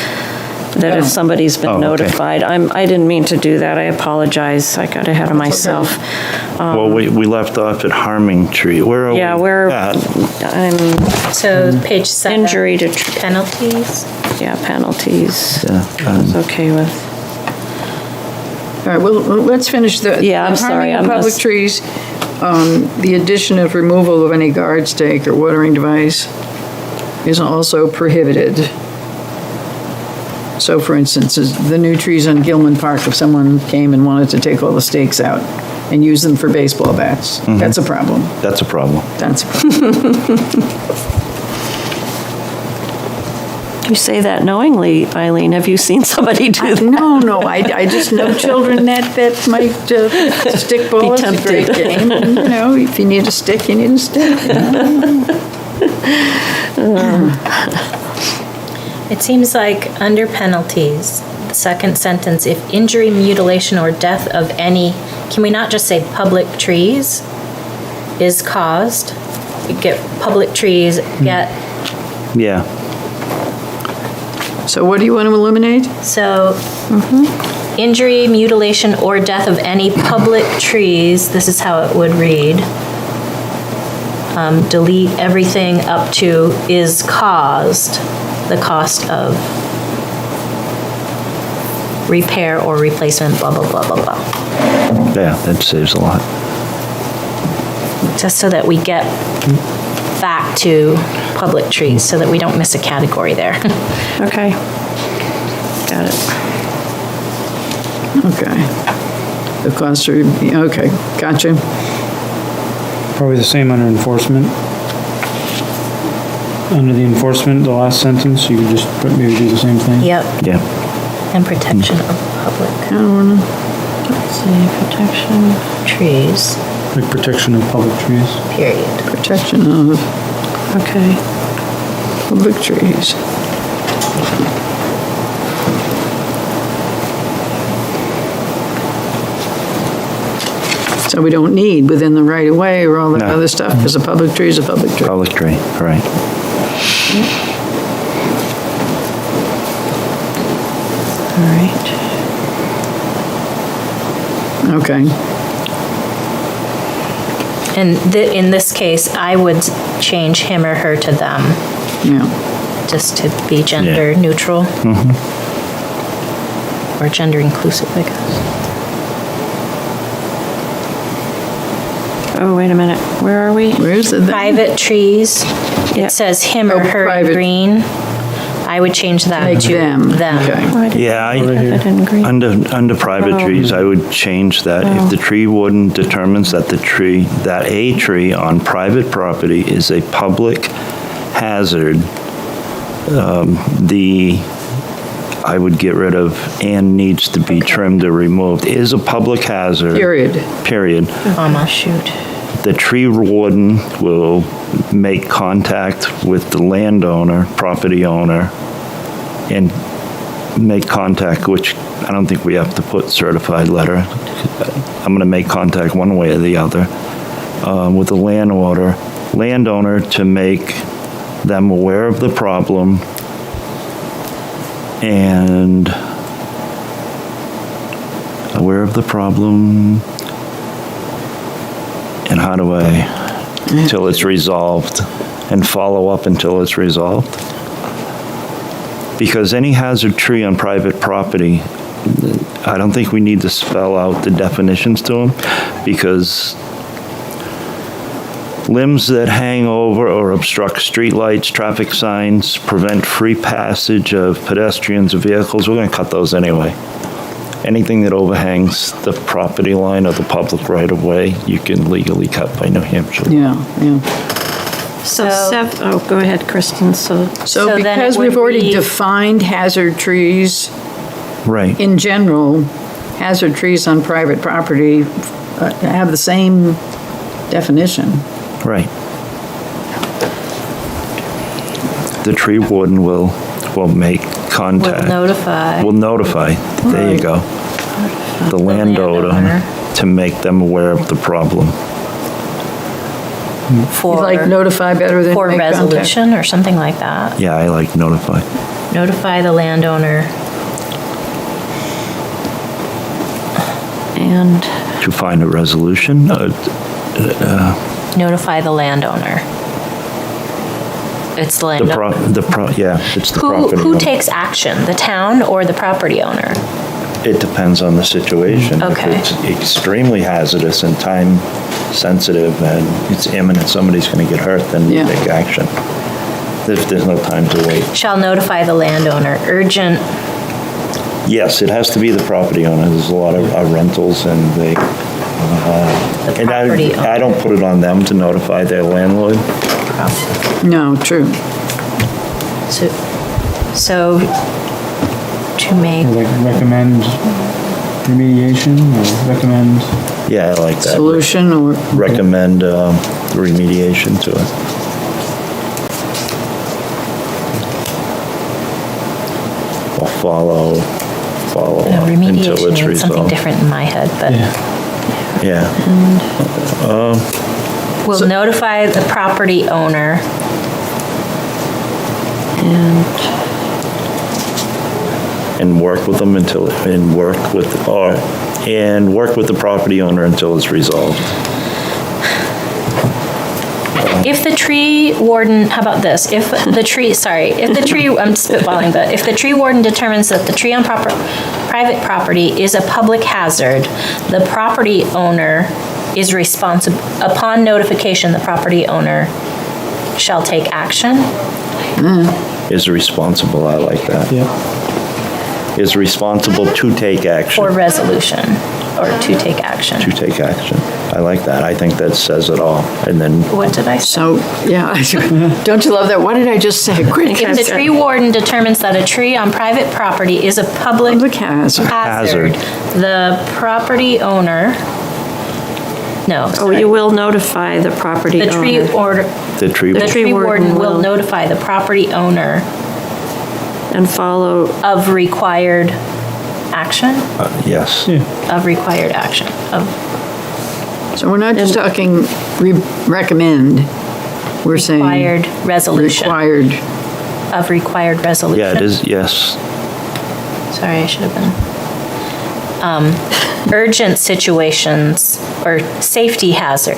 that if somebody's Oh, been okay. notified, I didn't mean to do that, I apologize, I got ahead of myself. Well, we left off at harming tree. Where are we? Yeah, we're, at? I'm, So page 7. Injury to penalties. yeah, penalties, Yeah, I was okay with. All right, well, let's finish the. Yeah, I'm sorry, Harming I of public must- trees, the addition of removal of any guard stake or watering device is also prohibited. So for instance, the new trees on Gilman Park, if someone came and wanted to take all the stakes out and use them for baseball bats, that's a problem. That's a problem. That's a problem. You say that knowingly, Eileen. Have you seen somebody do that? No, I just know children that might, stickball is a great tempted. game. And, if you need a stick, you need a stick. It seems like under penalties, the second sentence, if injury, mutilation, or death of any, can we not just say public trees is caused? You get public trees, get, Yeah, So what do you want to eliminate? so, injury, mutilation, or death of any public trees, this is how it would read. Delete everything up to is caused, the cost of repair or replacement, blah, blah, blah, blah, blah. yeah, that saves a lot. Just so that we get back to public trees, so that we don't miss a category there. Okay. Got it. Okay. The cost of, okay, gotcha. Probably the same under enforcement. Under the enforcement, the last sentence, you could just maybe do the same thing. Yep, Yeah, and protection of public Let's see, protection. trees, Like protection of public trees. period. Protection of Okay. public trees. So we don't need within the right of way or all that No. other stuff, because a public tree is a public tree. public tree, right. All right. Okay. And in this case, I would change him or her to them, Yeah. just to be gender neutral. Or gender inclusive, I guess. Oh, wait a minute. Where are we? Where's the? Private trees, Yeah. it says him or Oh, her in private. green. I would change that Make to them. them. Okay. Oh, I didn't Yeah, have it in green. Under private trees, I would change that. If the tree warden determines that a tree on private property is a public hazard, I would get rid of "and needs to be trimmed or removed." Is a public hazard. Period. Shoot. The tree warden will make contact with the landowner, property owner, and make contact, which I don't think we have to put certified letter. I'm going to make contact one way or the other with the landowner to make them aware of the problem and aware of the problem. And how do I, until it's resolved, and follow up until it's resolved? Because any hazard tree on private property, I don't think we need to spell out the definitions to them, because limbs that hang over or obstruct streetlights, traffic signs, prevent free passage of pedestrians or vehicles, we're going to cut those anyway. Anything that overhangs the property line of the public right-of-way, you can legally cut by New Hampshire. Yeah, yeah. So, So- oh, go ahead, Kristen. So, So then it because would we've already read- defined hazard trees Right. in general, hazard trees on private property have the same definition. Right. The tree warden will make contact. Will notify. There you go. The landowner landowner. to make them aware of the problem. For, You like notify better than for make contact? resolution or something like that. Yeah, I like notify. Notify the landowner. and To find a resolution, Notify the landowner. It's the landowner. yeah, it's the property Who owner. takes action, the town or the property owner? It depends on the situation. Okay. If it's extremely hazardous and time sensitive and it's imminent, somebody's going to get hurt, then you Yeah. take action. There's no time to wait. Shall notify the landowner, urgent, Yes, it has to be the property owner. There's a lot of rentals and they, the and property I owner. don't put it on them to notify their landlord. No, true. So So to make, Or like recommend remediation or recommend, Yeah, I like that. Solution or, Recommend remediation to it. Or follow until remediation it's means something resolved. different in my head, but yeah. Yeah, we'll notify the property owner. and work with them and work with the property owner until it's resolved. If the tree warden, how about this? If the tree, I'm spitballing, but if the tree warden determines that the tree on private property is a public hazard, the property owner is responsible, upon notification, the property owner shall take action. Is responsible, I like that. Yeah. Is responsible to take action. For resolution, or to take action. To take action. I like that. I think that says it all. And then, What did I say? so, yeah, don't you love that? What did I just say? Quick. If the tree warden determines that a tree on private property is a public Public hazard. hazard, the property owner, no, Oh, sorry. you will notify the property The tree owner. order, the tree, the tree warden warden will will- notify the property owner And follow, of required action, yes. of required action, of, So we're not just talking recommend, we're saying. required resolution, Required. of required resolution. Yeah, it is, yes. Sorry, I should have been. Urgent situations or safety hazard.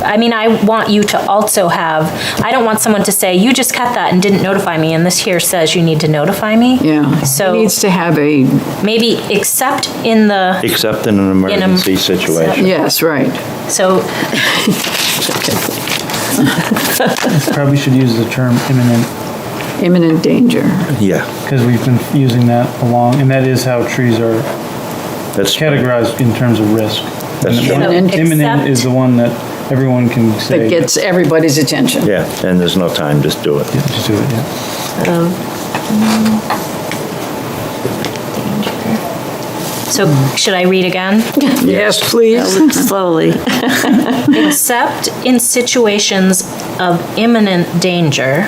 I mean, I want you to also have, I don't want someone to say, you just cut that and didn't notify me, and this here says you need to notify me. Yeah. So- It needs to have a, Maybe except in the, Except in an emergency situation. yes, right. so, Probably should use the term imminent, Imminent danger. Yeah, because we've been using that along, and that is how trees are that's categorized in terms of risk. That's And true. Imminent. Imminent Except- is the one that everyone can That say. gets everybody's attention. Yeah, and there's no time, just do it. Yeah, just do it, yeah. so should I read again? Yes, please. slowly. Except in situations of imminent danger,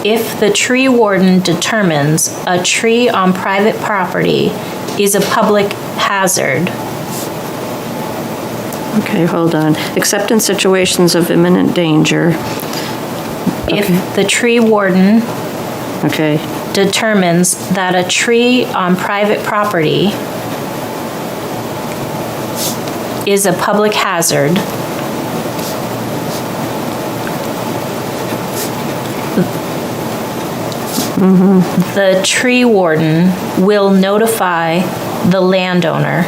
if the tree warden determines a tree on private property is a public hazard, Okay, hold on. Except in situations of imminent danger. if the tree warden Okay, determines that a tree on private property is a public hazard, the tree warden will notify the landowner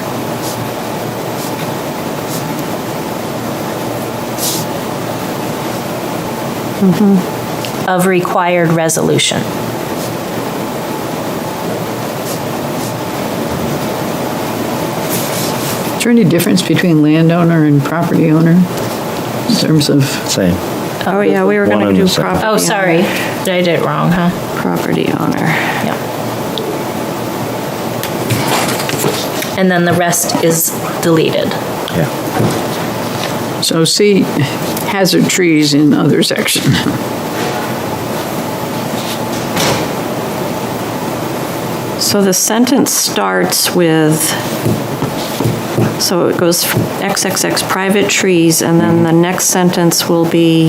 of required resolution. Is there any difference between landowner and property owner in terms of, Same. oh yeah, we were One gonna and do the same. property. Oh, sorry, owner. did I did it wrong, huh? Property owner. Yeah. And then the rest is deleted. Yeah. so see hazard trees in other section. So the sentence starts with, so it goes XXX private trees, and then the next sentence will be,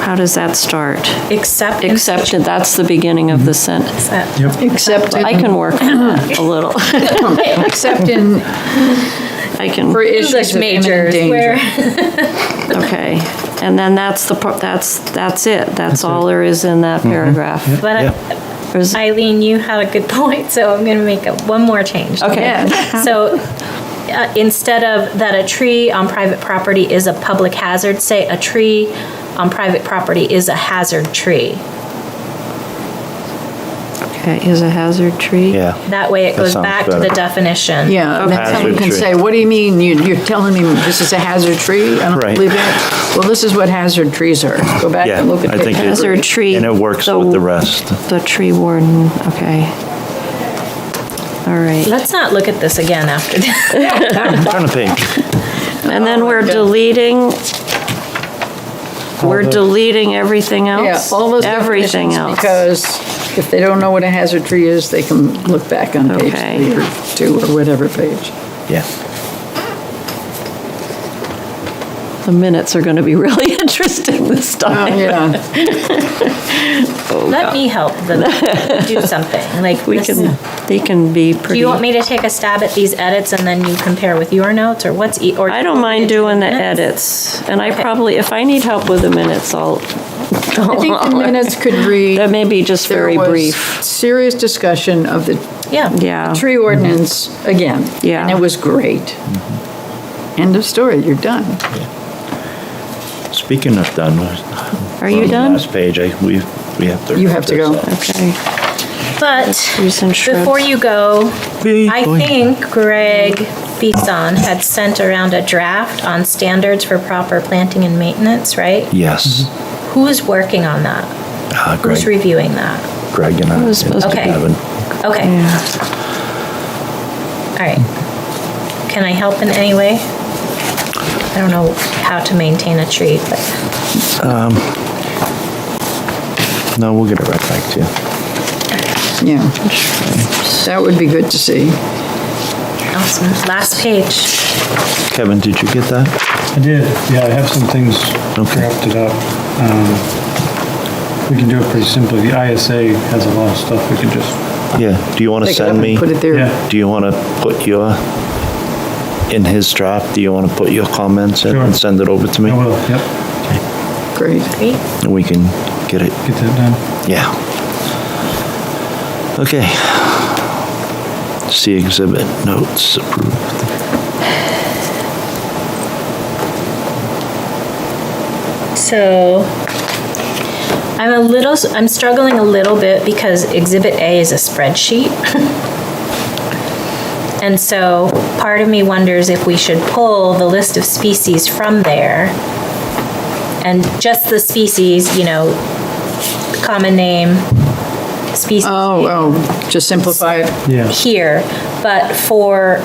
how does that start? Except. Except, that's the beginning of the sentence. Except I can work on that a little. except in, I can, for issues English of imminent majors, danger. where, okay. And then that's that's it. That's all there is in that paragraph. but There's- Eileen, you had a good point, so I'm gonna make one more change. Okay. So, instead of that a tree on private property is a public hazard, say a tree on private property is a hazard tree. Okay, is a hazard tree? Yeah. That way it That goes sounds back to the better. definition. Yeah, and then someone Hazard can tree. say, what do you mean? You're telling me this is a hazard tree? I don't Right. believe that. Well, this is what hazard trees are. Go back Yeah, and look at I think page it- Hazard tree. And it works with the rest. The tree warden, okay. All right. Let's not look at this again after this. Turn the page. And then we're God. deleting, we're the- deleting everything else? Yeah, all those Everything definitions, else. because if they don't know what a hazard tree is, they can look back on page Okay. 3 or 2 or whatever page. Yeah. The minutes are going to be really interesting this Oh, time. yeah. Let me help them do something, like We this- can, they can be Do pretty. you want me to take a stab at these edits and then you compare with your notes, or what's, or? I don't mind doing the minutes? edits, and I Okay. probably, if I need help with the minutes, I'll. I think the minutes could read. That may be just there very was brief. Serious discussion of the Yeah. Yeah. tree ordinance again. Yeah. And it was great. End of story, you're done. Speaking of done. Are you on the done? Last page, we have to. You have to go. Okay. But Trees and shrubs. before you go, Be I going. think Greg Bisson had sent around a draft on standards for proper planting and maintenance, right? Yes. Who's working on that? Who's Greg, reviewing that? Greg and I. was supposed to be- Evan. Okay, Yeah. all right. Can I help in any way? I don't know how to maintain a tree, but No, we'll get it right back to you. Yeah. That would be good to see. awesome. Last page. Kevin, did you get that? I did, yeah, I have some things Okay. drafted up. We can do it pretty simply. The ISA has a lot of stuff we can just, Yeah. Do you want to Pick it up send and me? put it there. yeah, Do you want to put your, in his draft, do you want to put your comments in Sure. and send it over to me? I will, yep, Great. Great. And we can get it, get that done. yeah. Okay. See exhibit notes approved. So I'm struggling a little bit because Exhibit A is a spreadsheet. And so part of me wonders if we should pull the list of species from there and just the species, common name, species. Oh, just simplify it. Yeah, Here, but for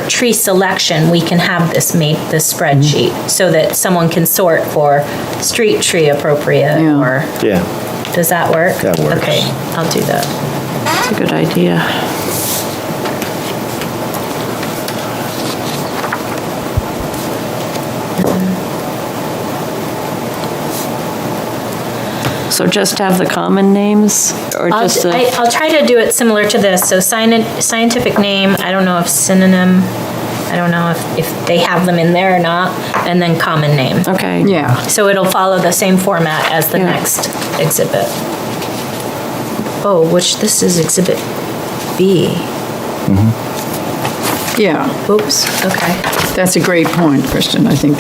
tree selection, we can have this spreadsheet so that someone can sort for street tree appropriate, Yeah. or, Yeah. does that work? That works. Okay, I'll do that. That's a good idea. So just have the common names, or just the, I'll try to do it similar to this, so scientific name, I don't know if synonym, I don't know if they have them in there or not, and then common name. okay. Yeah. So it'll follow the same format as the Yeah. next exhibit. Oh, this is Exhibit B. Yeah. Oops, okay. That's a great point, Kristen. I think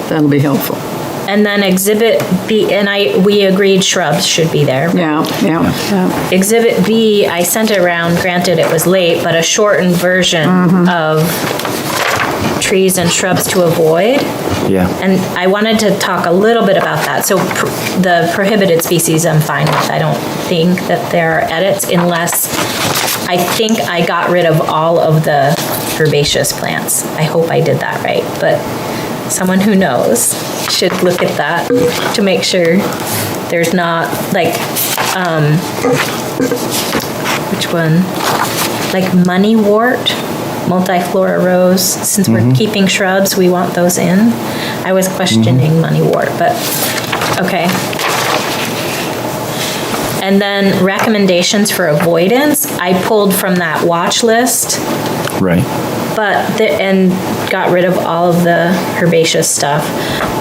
that'll be helpful. And then Exhibit B, and we agreed shrubs should be there. Yeah, yeah. Yeah. Exhibit B, I sent around, granted it was late, but a shortened version of trees and shrubs to avoid. Yeah. And I wanted to talk a little bit about that. So the prohibited species I'm fine with. I don't think that there are edits unless, I think I got rid of all of the herbaceous plants. I hope I did that right, but someone who knows should look at that to make sure there's not which one? Like moneywort, multiflora rose. Since we're keeping shrubs, we want those in. I was questioning moneywort, but okay. And then recommendations for avoidance, I pulled from that watch list, Right. and got rid of all of the herbaceous stuff.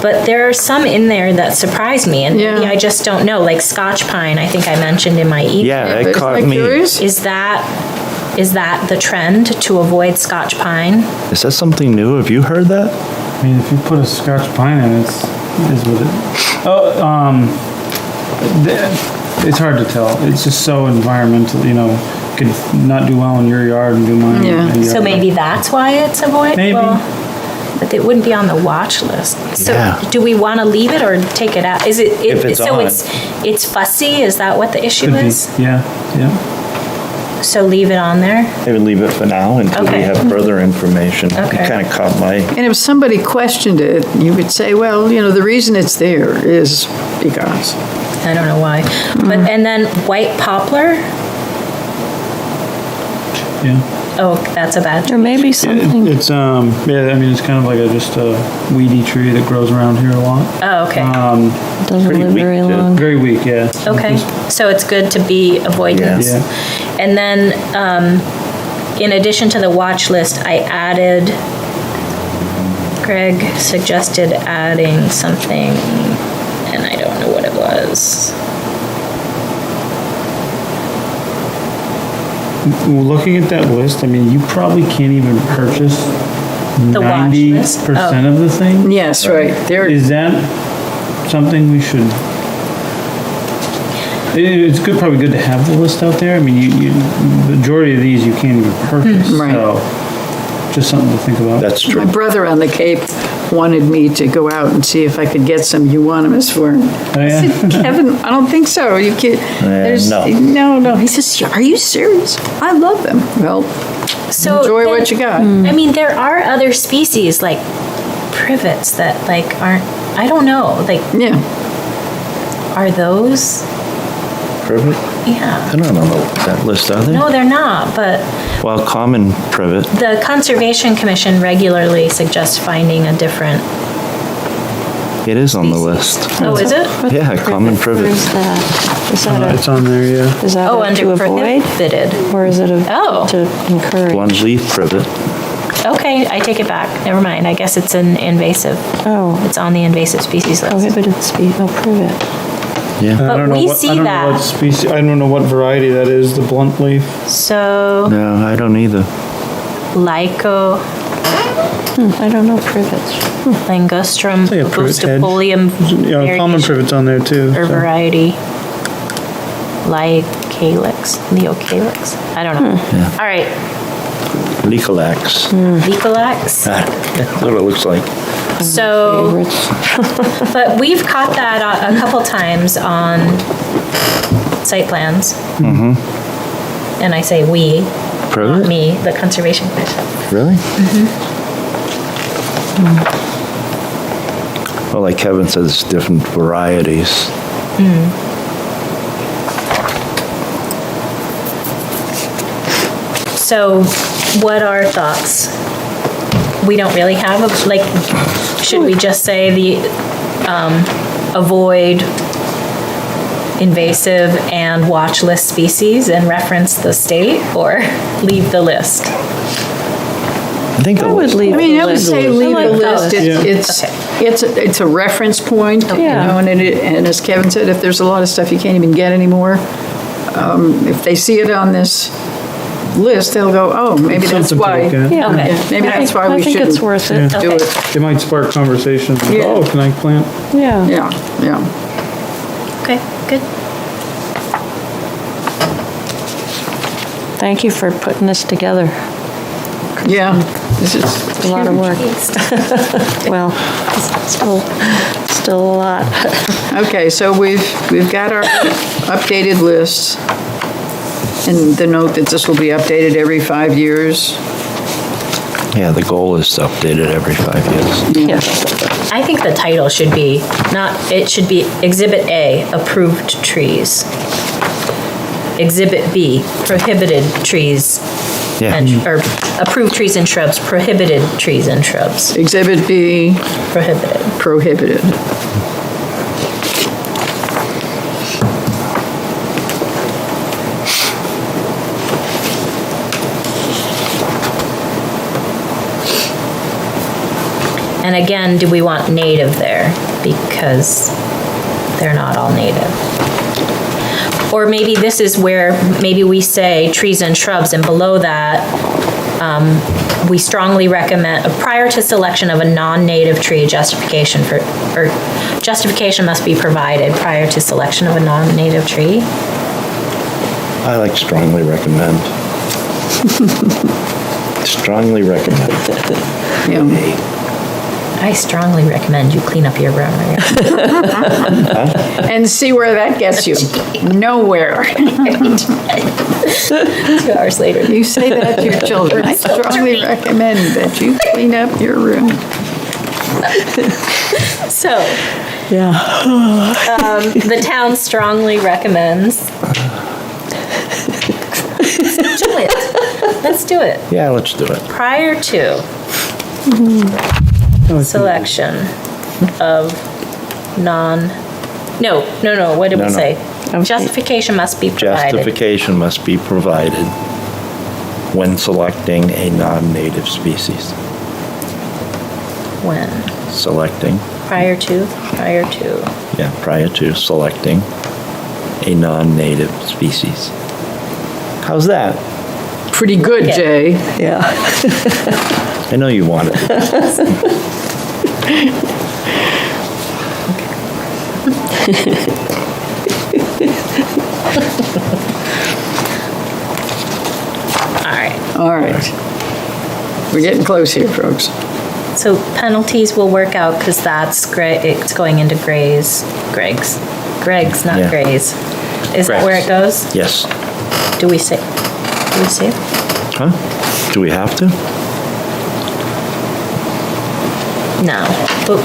But there are some in there that surprise me, and maybe Yeah. I just don't know, like Scotch pine, I think I mentioned in my email. Yeah, But it isn't caught that me. curious? Is that the trend to avoid Scotch pine? Is that something new? Have you heard that? I mean, if you put a Scotch pine in, it is what it, it's hard to tell. It's just so environmental, could not do well in your yard and do mine. Yeah. in your So yard. maybe that's why it's avoid? Maybe. Well, but it wouldn't be on the watch list. So Yeah. do we want to leave it or take it out? Is it, If it's so on. it's fussy? Is that what the issue Could be, is? yeah. So leave it on there? I would leave it for now until we Okay. have further information. Okay. It kind of caught my, And if somebody questioned it, you could say, well, the reason it's there is because. I don't know why. But, and then white poplar? Yeah. Oh, that's a bad There tree. may be something, It's, it's kind of like just a weedy tree that grows around here a lot. Oh, okay. doesn't pretty live weak, very yeah. long. Very weak, yeah. Okay, so it's good to be avoidance. Yeah. And then, in addition to the watch list, Greg suggested adding something, and I don't know what it was. Looking at that list, you probably can't even purchase The watch list? 90% of the thing. Yes, right. There, Is that something we should? It's probably good to have the list out there. Majority of these you can't even purchase. Right. So, just something to think about. that's my true. brother on the Cape wanted me to go out and see if I could get some euonymus for him. Oh, I yeah? said, Kevin, I don't think so. You can't. No. He says, are you serious? I love them. Well, So enjoy then- what you got. There are other species like privets that aren't, I don't know, Yeah. are those? Privet? Yeah. I don't know that list, are they? No, they're not, but Well, common privet, the Conservation Commission regularly suggests finding a different, it is on the list. oh, is it? Yeah, common privet. Where's that? Is that It's on there, yeah. is that Oh, a under to avoid? prohibited. Or is it Oh. to encourage? Blunt leaf privet. Okay, I take it back. Never mind. I guess it's an invasive. Oh, It's on the invasive species list. prohibited privet. Yeah. I don't know we what- see I don't know that. what species. I don't know what variety that is. The blunt leaf. So, No, I don't either. Lyco, I don't know privets. Langostrum, like a privet hedge. Bustipolium Common privet's on there too. or so. variety. Lycalyx, Neocalyx. I don't know. Hmm. All right, Lecalax. Lecalax. That's what it looks like. So, Favorites. but we've caught that a couple times on site plans. Mm-hmm. And I say we, not Privet? me, the Conservation Commission. Really? Well, like Kevin says, different varieties. So, what are thoughts? We don't really have should we just say avoid invasive and watch list species and reference the state, or leave the list? I think the I would list. leave I the would list. say leave I the like list. those. It's a reference point, Yeah. and as Kevin said, if there's a lot of stuff you can't even get anymore, if they see it on this list, they'll go, oh, maybe that's Something to why. look at. Yeah. Okay. Maybe that's why we I think it's shouldn't worth it. Yeah. do Okay. it. It might spark conversation. Like, Yeah. oh, can I plant? Yeah. Yeah. Okay, good. Thank you for putting this together. Yeah. This is, A lot of work. Well, still a lot. okay, so we've got our updated list, and the note that this will be updated every 5 years. Yeah, the goal is to update it every 5 years. Yeah. I think the title should be it should be Exhibit A, approved trees. Exhibit B, prohibited trees Yeah. or approved trees and shrubs, prohibited trees and shrubs, Exhibit B, prohibited. prohibited. And again, do we want native there? Because they're not all native. Or maybe this is where, maybe we say trees and shrubs, and below that, we strongly recommend, prior to selection of a non-native tree, justification must be provided prior to selection of a non-native tree. I like strongly recommend. Strongly recommend. Yeah. I strongly recommend you clean up your room. And see where that gets you. Nowhere. 2 hours later. You say that to your children. I strongly recommend that you clean up your room. So, Yeah. the town strongly recommends. Do it. Let's do it. Yeah, let's do it. Prior to selection of what did we No, no. say? Justification must be provided. Justification must be provided when selecting a non-native species. When? Selecting, Prior to? prior to selecting a non-native species. How's that? Pretty good, Yeah. Jay. Yeah. I know you want it. All right. All right. We're getting close here, folks. So penalties will work out because it's going into Greg's, not Yeah. Gray's. Is that where it goes? Yes. Do we say? Huh? Do we have to? No. But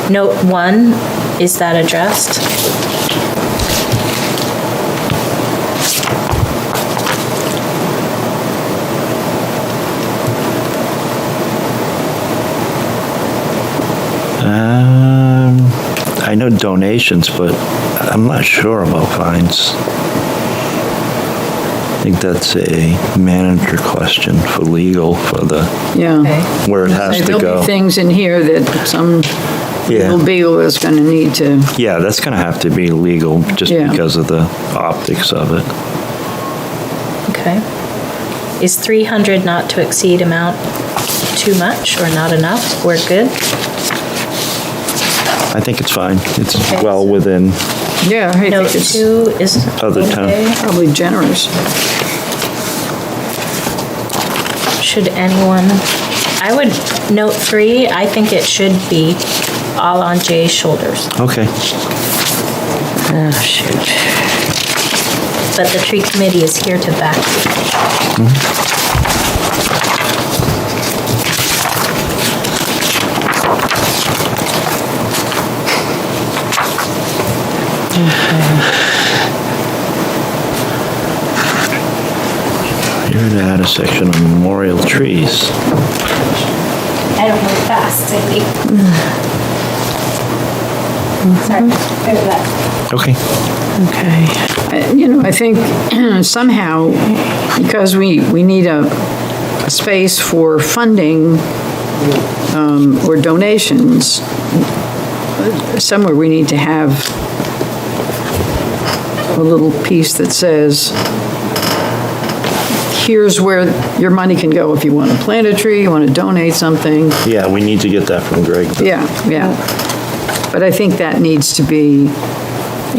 note 1, is that addressed? I know donations, but I'm not sure about fines. I think that's a manager question for legal, for the, Yeah. Okay. where it has to There'll go. be things in here that some Yeah. little beagle is going to need to, Yeah, that's gonna have to be legal, just Yeah. because of the optics of it. Okay. Is 300 not to exceed amount too much or not enough? We're good? I think it's fine. It's Okay. well within, yeah, I Note think it's 2 is Other town. okay. probably generous. Should anyone, I would note 3, I think it should be all on Jay's shoulders. okay. Oh, shoot. But the tree committee is here to back you. Here to add a section on memorial trees. I don't move fast, Cindy. Sorry, bear that. Okay. Okay. I think somehow, because we need a space for funding or donations, somewhere we need to have a little piece that says, here's where your money can go if you want to plant a tree, you want to donate something. Yeah, we need to get that from Greg. Yeah. But I think that needs to be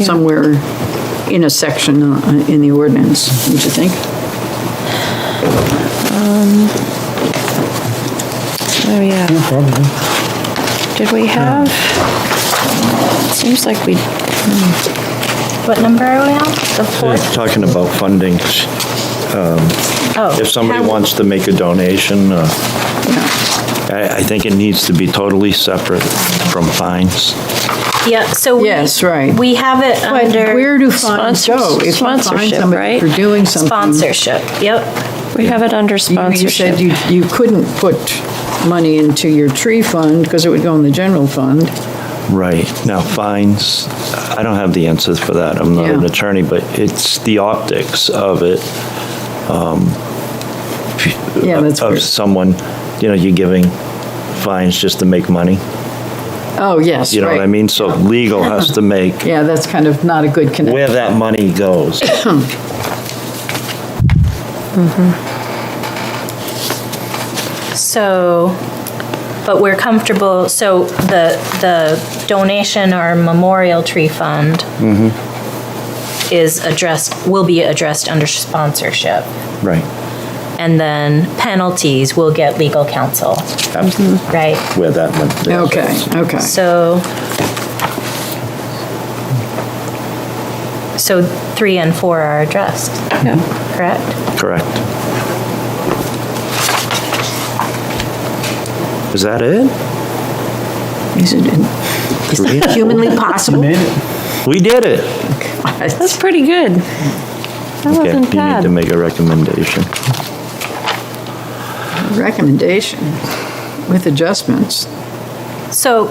somewhere in a section in the ordinance, don't you think? Oh, yeah. Probably. Did we have? Seems like we, What number are we on? The Yeah, 4th? talking about funding, Oh. if somebody wants to make a donation, I think it needs to be totally separate from fines. Yeah, so we. Yes, right. We have it But under. where do funds go? If you find Sponsorship, somebody right? for doing something. Sponsorship, yep. we have it under You sponsorship. said you couldn't put money into your tree fund because it would go in the general fund. Right. Now, fines, I don't have the answers for that. I'm not an Yeah. attorney, but it's the optics of it. Yeah, that's Of weird. someone, you're giving fines just to make money. Oh, yes, You know what I right. mean? So legal has to make Yeah, that's kind of not a good connection. where that money goes. So, but we're comfortable, so the donation or memorial tree fund is addressed, will be addressed under sponsorship. Right. And then penalties will get legal counsel, Absolutely. right? Where that went. Okay. So 3 and 4 are addressed, correct? Correct. Is that it? Is it humanly possible? Made it. We did it. That's pretty good. That Okay, wasn't you need bad. to make a recommendation. Recommendation with adjustments. So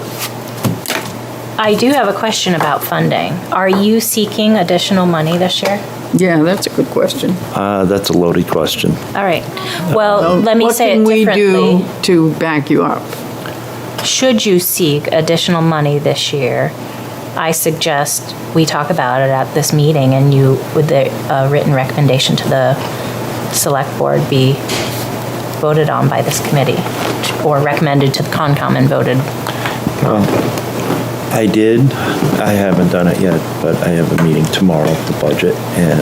I do have a question about funding. Are you seeking additional money this year? Yeah, that's a good question. That's a loaded question. All right. Well, let me say it differently. What can we do to back you up? Should you seek additional money this year, I suggest we talk about it at this meeting and you, with the written recommendation to the select board, be voted on by this committee or recommended to the Concom and voted. I did. I haven't done it yet, but I have a meeting tomorrow of the budget, and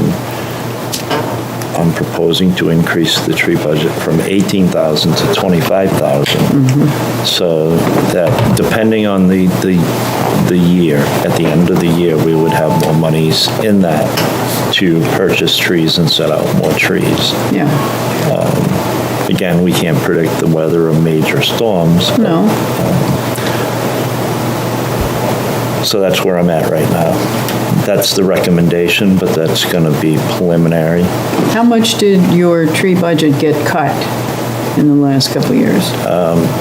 I'm proposing to increase the tree budget from 18,000 to 25,000. So that, depending on the year, at the end of the year, we would have more monies in that to purchase trees and set out more trees. Yeah, Again, we can't predict the weather or major storms. but- no, So that's where I'm at right now. That's the recommendation, but that's going to be preliminary. how much did your tree budget get cut in the last couple of years?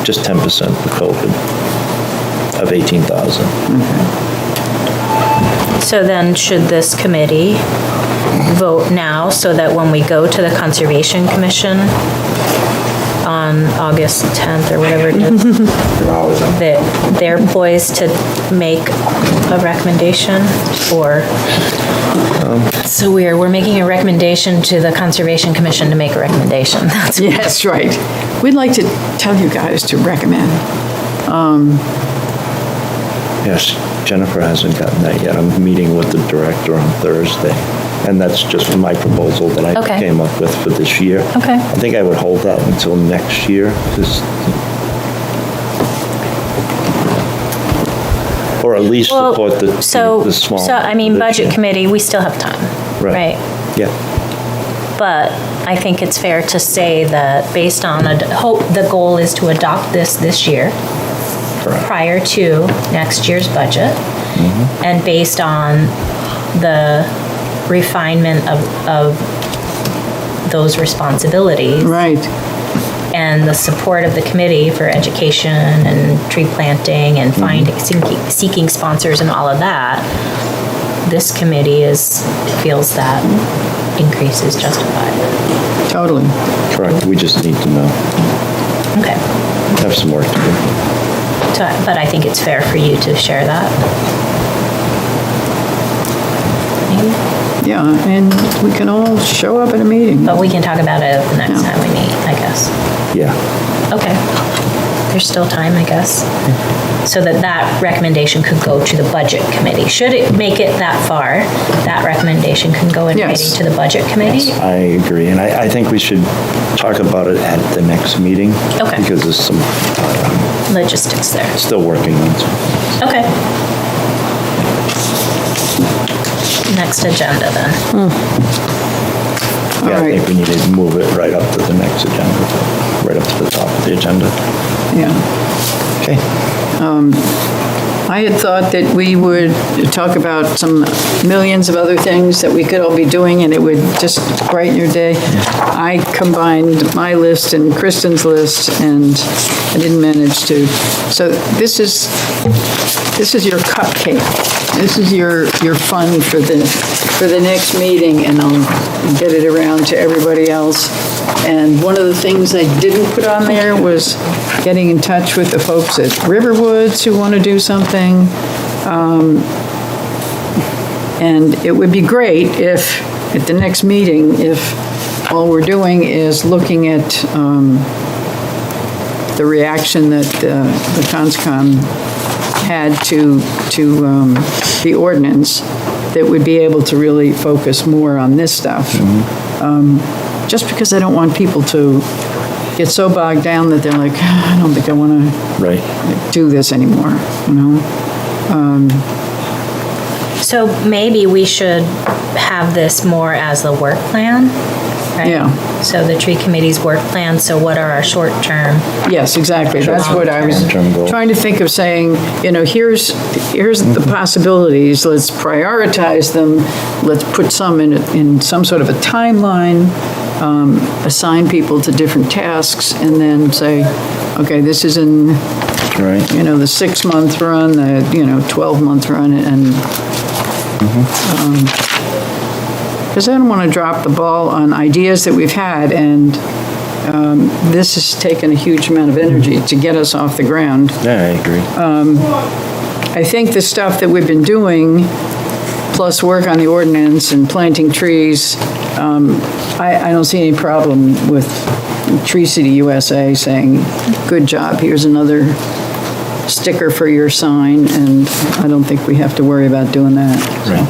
Just 10% for COVID of 18,000. So then should this committee vote now so that when we go to the Conservation Commission on August 10th or whatever it is, that they're poised to make a recommendation? Or, so we're making a recommendation to the Conservation Commission to make a recommendation. That's Yes, right. We'd like to tell you guys to recommend. Yes, Jennifer hasn't gotten that yet. I'm meeting with the director on Thursday, and that's just my proposal that I Okay. came up with for this year. Okay. I think I would hold that until next year, or at least support the small. So, I mean, the- Budget Committee, we still have time, right? Yeah, But I think it's fair to say that based on, the goal is to adopt this year, correct. prior to next year's budget, and based on the refinement of those responsibilities, Right. and the support of the committee for education and tree planting and seeking sponsors and all of that, this committee feels that increase is justified. Totally. Correct, we just need to know, Okay. have some work to do. But I think it's fair for you to share that. Maybe? Yeah, and we can all show up at a meeting. But we can talk about it the next Yeah. time we meet, I guess. Yeah, Okay. There's still time, I guess. So that recommendation could go to the Budget Committee. Should it make it that far, that recommendation can go in Yes. writing to the Budget Committee? I agree, and I think we should talk about it at the next meeting. Okay. Because there's some, Logistics there. still working on some. Okay. Next agenda then. All Yeah, I right. think we need to move it right up to the next agenda, right up to the top of the agenda. Yeah. Okay. I had thought that we would talk about some millions of other things that we could all be doing, and it would just brighten your day. I combined my list and Kristen's list, and I didn't manage to. So this is your cupcake. This is your fun for the next meeting, and I'll get it around to everybody else. And one of the things I didn't put on there was getting in touch with the folks at Riverwoods who want to do something. And it would be great if, at the next meeting, if all we're doing is looking at the reaction that the CONSCOM had to the ordinance, that would be able to really focus more on this stuff. Just because I don't want people to get so bogged down that they're like, I don't think I want to Right. do this anymore, you know? So maybe we should have this more as the work plan, right? Yeah. So the tree committee's work plan, so what are our short-term? Yes, exactly. That's what I was Long-term goal. trying to think of, saying, you know, here's the possibilities, let's prioritize them, let's put some in some sort of a timeline, assign people to different tasks, and then say, okay, this is in, Right. you know, the 6-month run, the, 12-month run, and, because I don't want to drop the ball on ideas that we've had, and this has taken a huge amount of energy to get us off the ground. Yeah, I agree. I think the stuff that we've been doing, plus work on the ordinance and planting trees, I don't see any problem with Tree City USA saying, good job, here's another sticker for your sign, and I don't think we have to worry about doing that. Right.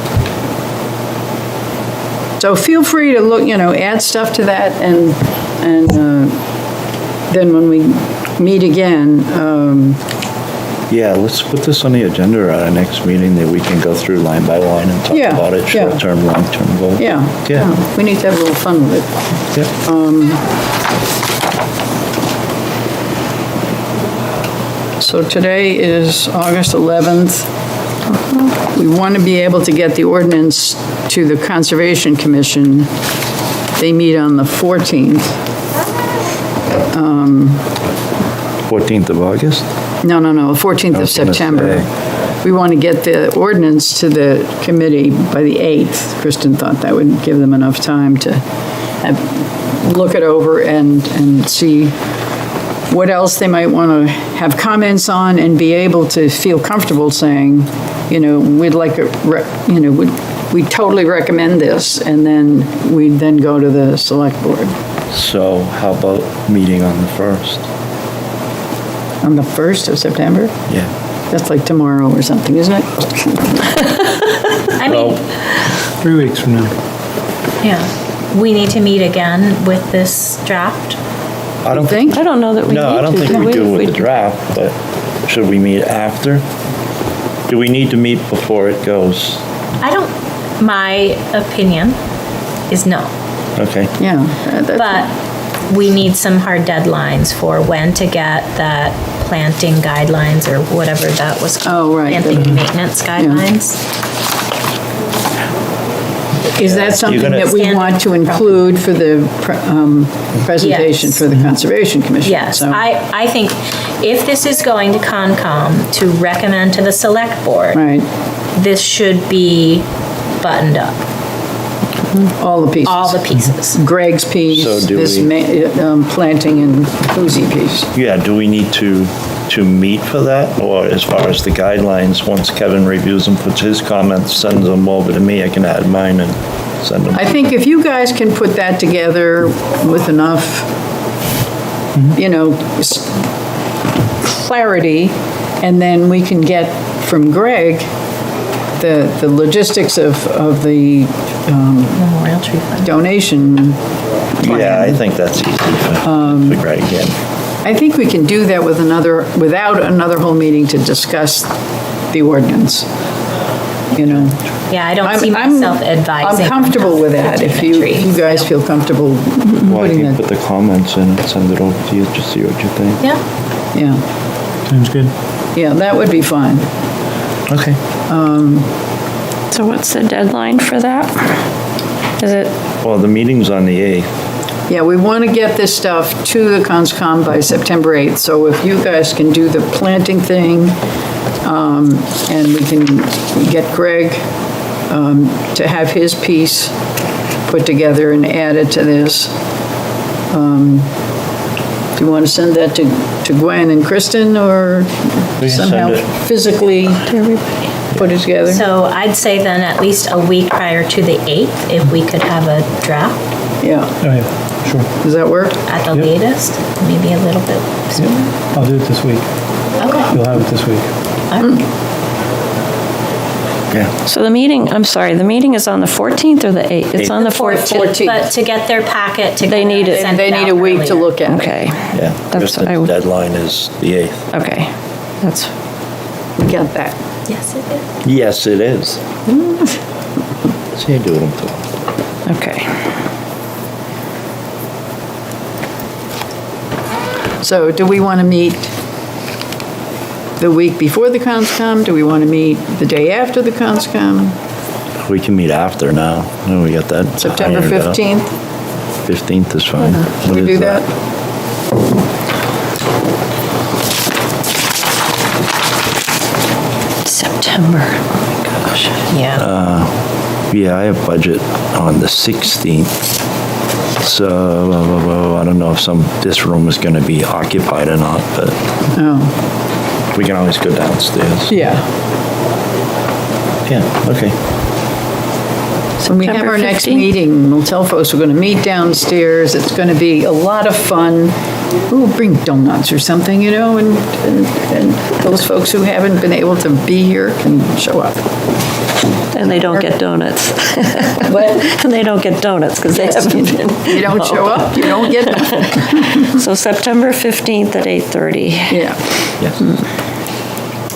So feel free to look, add stuff to that, and then when we meet again, Yeah, let's put this on the agenda at our next meeting, that we can go through line by line and talk Yeah, about it, yeah. short-term, long-term goal. yeah. Yeah. We need to have a little fun with it. Yeah. So today is August 11th. We want to be able to get the ordinance to the Conservation Commission. They meet on the 14th. 14th of August? No, 14th I of was gonna September. say. We want to get the ordinance to the committee by the 8th. Kristen thought that would give them enough time to look it over and see what else they might want to have comments on, and be able to feel comfortable saying, we'd like we totally recommend this, and then we then go to the select board. So how about meeting on the 1st? On the 1st of September? Yeah. That's like tomorrow or something, isn't it? I mean, 3 weeks from now. yeah, we need to meet again with this draft. I don't Think? I don't know that we need to. No, I don't think we do with the draft, but should we meet after? Do we need to meet before it goes? My opinion is no. Okay. Yeah. But we need some hard deadlines for when to get that planting guidelines, or whatever that was called. Oh, right. Planting maintenance guidelines. Is that something gonna- that we want to include for the presentation Yes. for the Conservation Commission? Yes, So- I think if this is going to Concom to recommend to the select board, Right, this should be buttoned up, all the pieces. all the pieces. Greg's piece, So do this we- planting and Boozy piece. Yeah, do we need to meet for that? Or as far as the guidelines, once Kevin reviews them, puts his comments, sends them over to me, I can add mine and send them. I think if you guys can put that together with enough, clarity, and then we can get from Greg the logistics of the Memorial Tree Fund. donation. Yeah, I think that's easy for Greg again. I think we can do that without another whole meeting to discuss the ordinance, Yeah, I don't I'm- see I'm- myself advising. I'm comfortable with that, if you guys feel comfortable Well, I putting can that, put the comments in and send it over to you, just see what you think. Yeah, yeah, Sounds good. yeah, that would be fine. Okay. So what's the deadline for that? Is it, Well, the meeting's on the 8th. Yeah, we want to get this stuff to the CONSCOM by September 8th, so if you guys can do the planting thing, and we can get Greg to have his piece put together and add it to this. Do you want to send that to Gwen and Kristen, or We can somehow send it. physically put it together? so I'd say then at least a week prior to the 8th, if we could have a draft. Yeah, Oh, yeah. Sure. Does that work? At the Yep. latest, maybe a little bit sooner. I'll do it this week. Okay. You'll have it this week. Yeah. So the meeting is on the 14th or the 8th? It's on the 14th. But to get their packet together. They need it. send They need out a week to earlier. look at it. Okay, Yeah. That's Just what I the would- deadline is the 8th. okay. That's, We got that. Yes, it is. Yes, it is. See, I do it too. okay. So do we want to meet the week before the conscom? Do we want to meet the day after the conscom? We can meet after now. No, we got that. September ironed out. 15th? 15th is fine. Can What we is do that? September, oh my gosh. Yeah. Yeah, I have budget on the 16th. So I don't know if this room is going to be occupied or not, but Oh, we can always go downstairs. yeah. Yeah, okay. So when we have September our next 15th? meeting, we'll tell folks we're going to meet downstairs. It's going to be a lot of fun. Ooh, bring donuts or something, and those folks who haven't been able to be here can show up. And they don't get donuts. What? And they don't get donuts because they haven't been. You don't show up, you don't get nothing. So September 15th at 8:30. Yeah. Yes.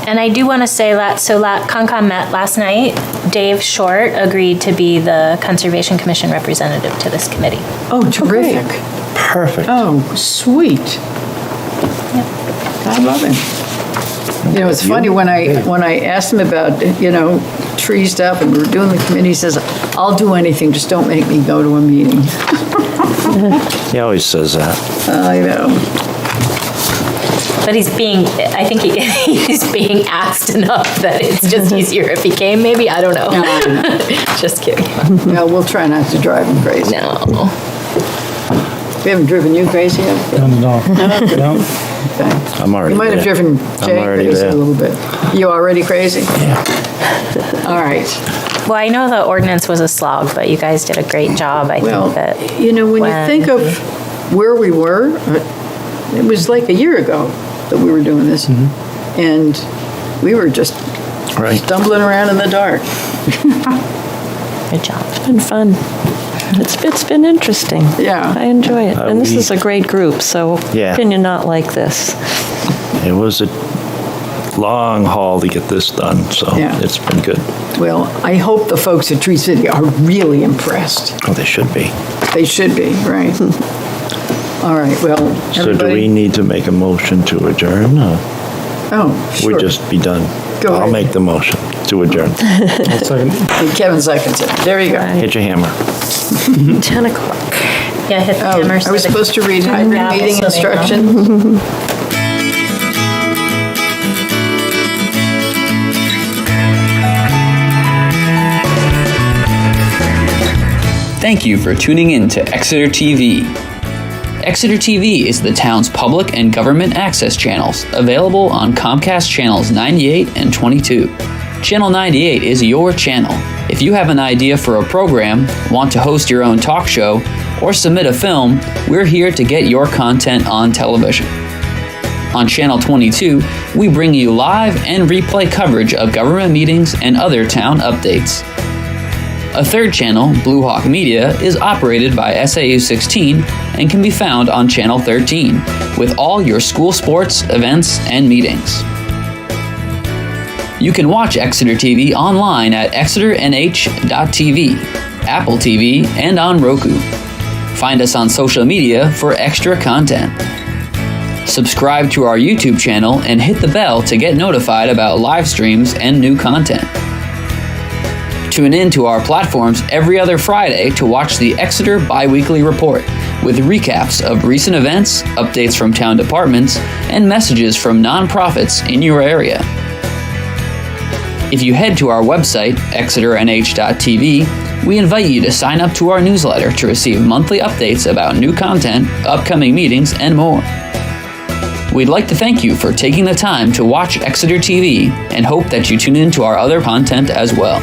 And I do want to say that, Concom met last night. Dave Short agreed to be the Conservation Commission representative to this committee. Oh, terrific. Perfect. Oh, sweet. I love him. It's funny, when I asked him about, tree stuff, and we were doing the committee, he says, I'll do anything, just don't make me go to a meeting. He always says that. I know. But I think he's being asked enough that it's just easier if he came, maybe? I don't know. Just kidding. No, we'll try not to drive him crazy. No. We haven't driven you crazy yet? No. Okay. I'm already You might have there. driven Jay I'm already crazy there. a little bit. You already crazy? Yeah. All right. Well, I know the ordinance was a slog, but you guys did a great job. I Well, think that. when you think of where we were, it was like a year ago that we were doing this. And we were just Right. stumbling around in the dark. Good job. It's been fun. It's been interesting. Yeah. I enjoy it. And this we- is a great group, so Yeah. can you not like this? It was a long haul to get this done, so Yeah. it's been good. Well, I hope the folks at Tree City are really impressed. Oh, they should be. They should be, right? All right, well, So do we everybody. need to make a motion to adjourn? Or Oh, sure. we just be done? Go I'll ahead. make the motion to adjourn. I'll second. And Kevin seconds it. There you go. Hit your hammer. 10 o'clock. Yeah, hit the Oh, hammer. are we supposed to read hybrid Yeah, meeting so they know. instruction? Thank you for tuning in to Exeter TV. Exeter TV is the town's public and government access channels, available on Comcast channels 98 and 22. Channel 98 is your channel. If you have an idea for a program, want to host your own talk show, or submit a film, we're here to get your content on television. On Channel 22, we bring you live and replay coverage of government meetings and other town updates. A third channel, Blue Hawk Media, is operated by SAU 16 and can be found on Channel 13, with all your school sports, events, and meetings. You can watch Exeter TV online at exeternh.tv, Apple TV, and on Roku. Find us on social media for extra content. Subscribe to our YouTube channel and hit the bell to get notified about live streams and new content. Tune in to our platforms every other Friday to watch the Exeter Biweekly Report, with recaps of recent events, updates from town departments, and messages from nonprofits in your area. If you head to our website, exeternh.tv, we invite you to sign up to our newsletter to receive monthly updates about new content, upcoming meetings, and more. We'd like to thank you for taking the time to watch Exeter TV and hope that you tune in to our other content as well.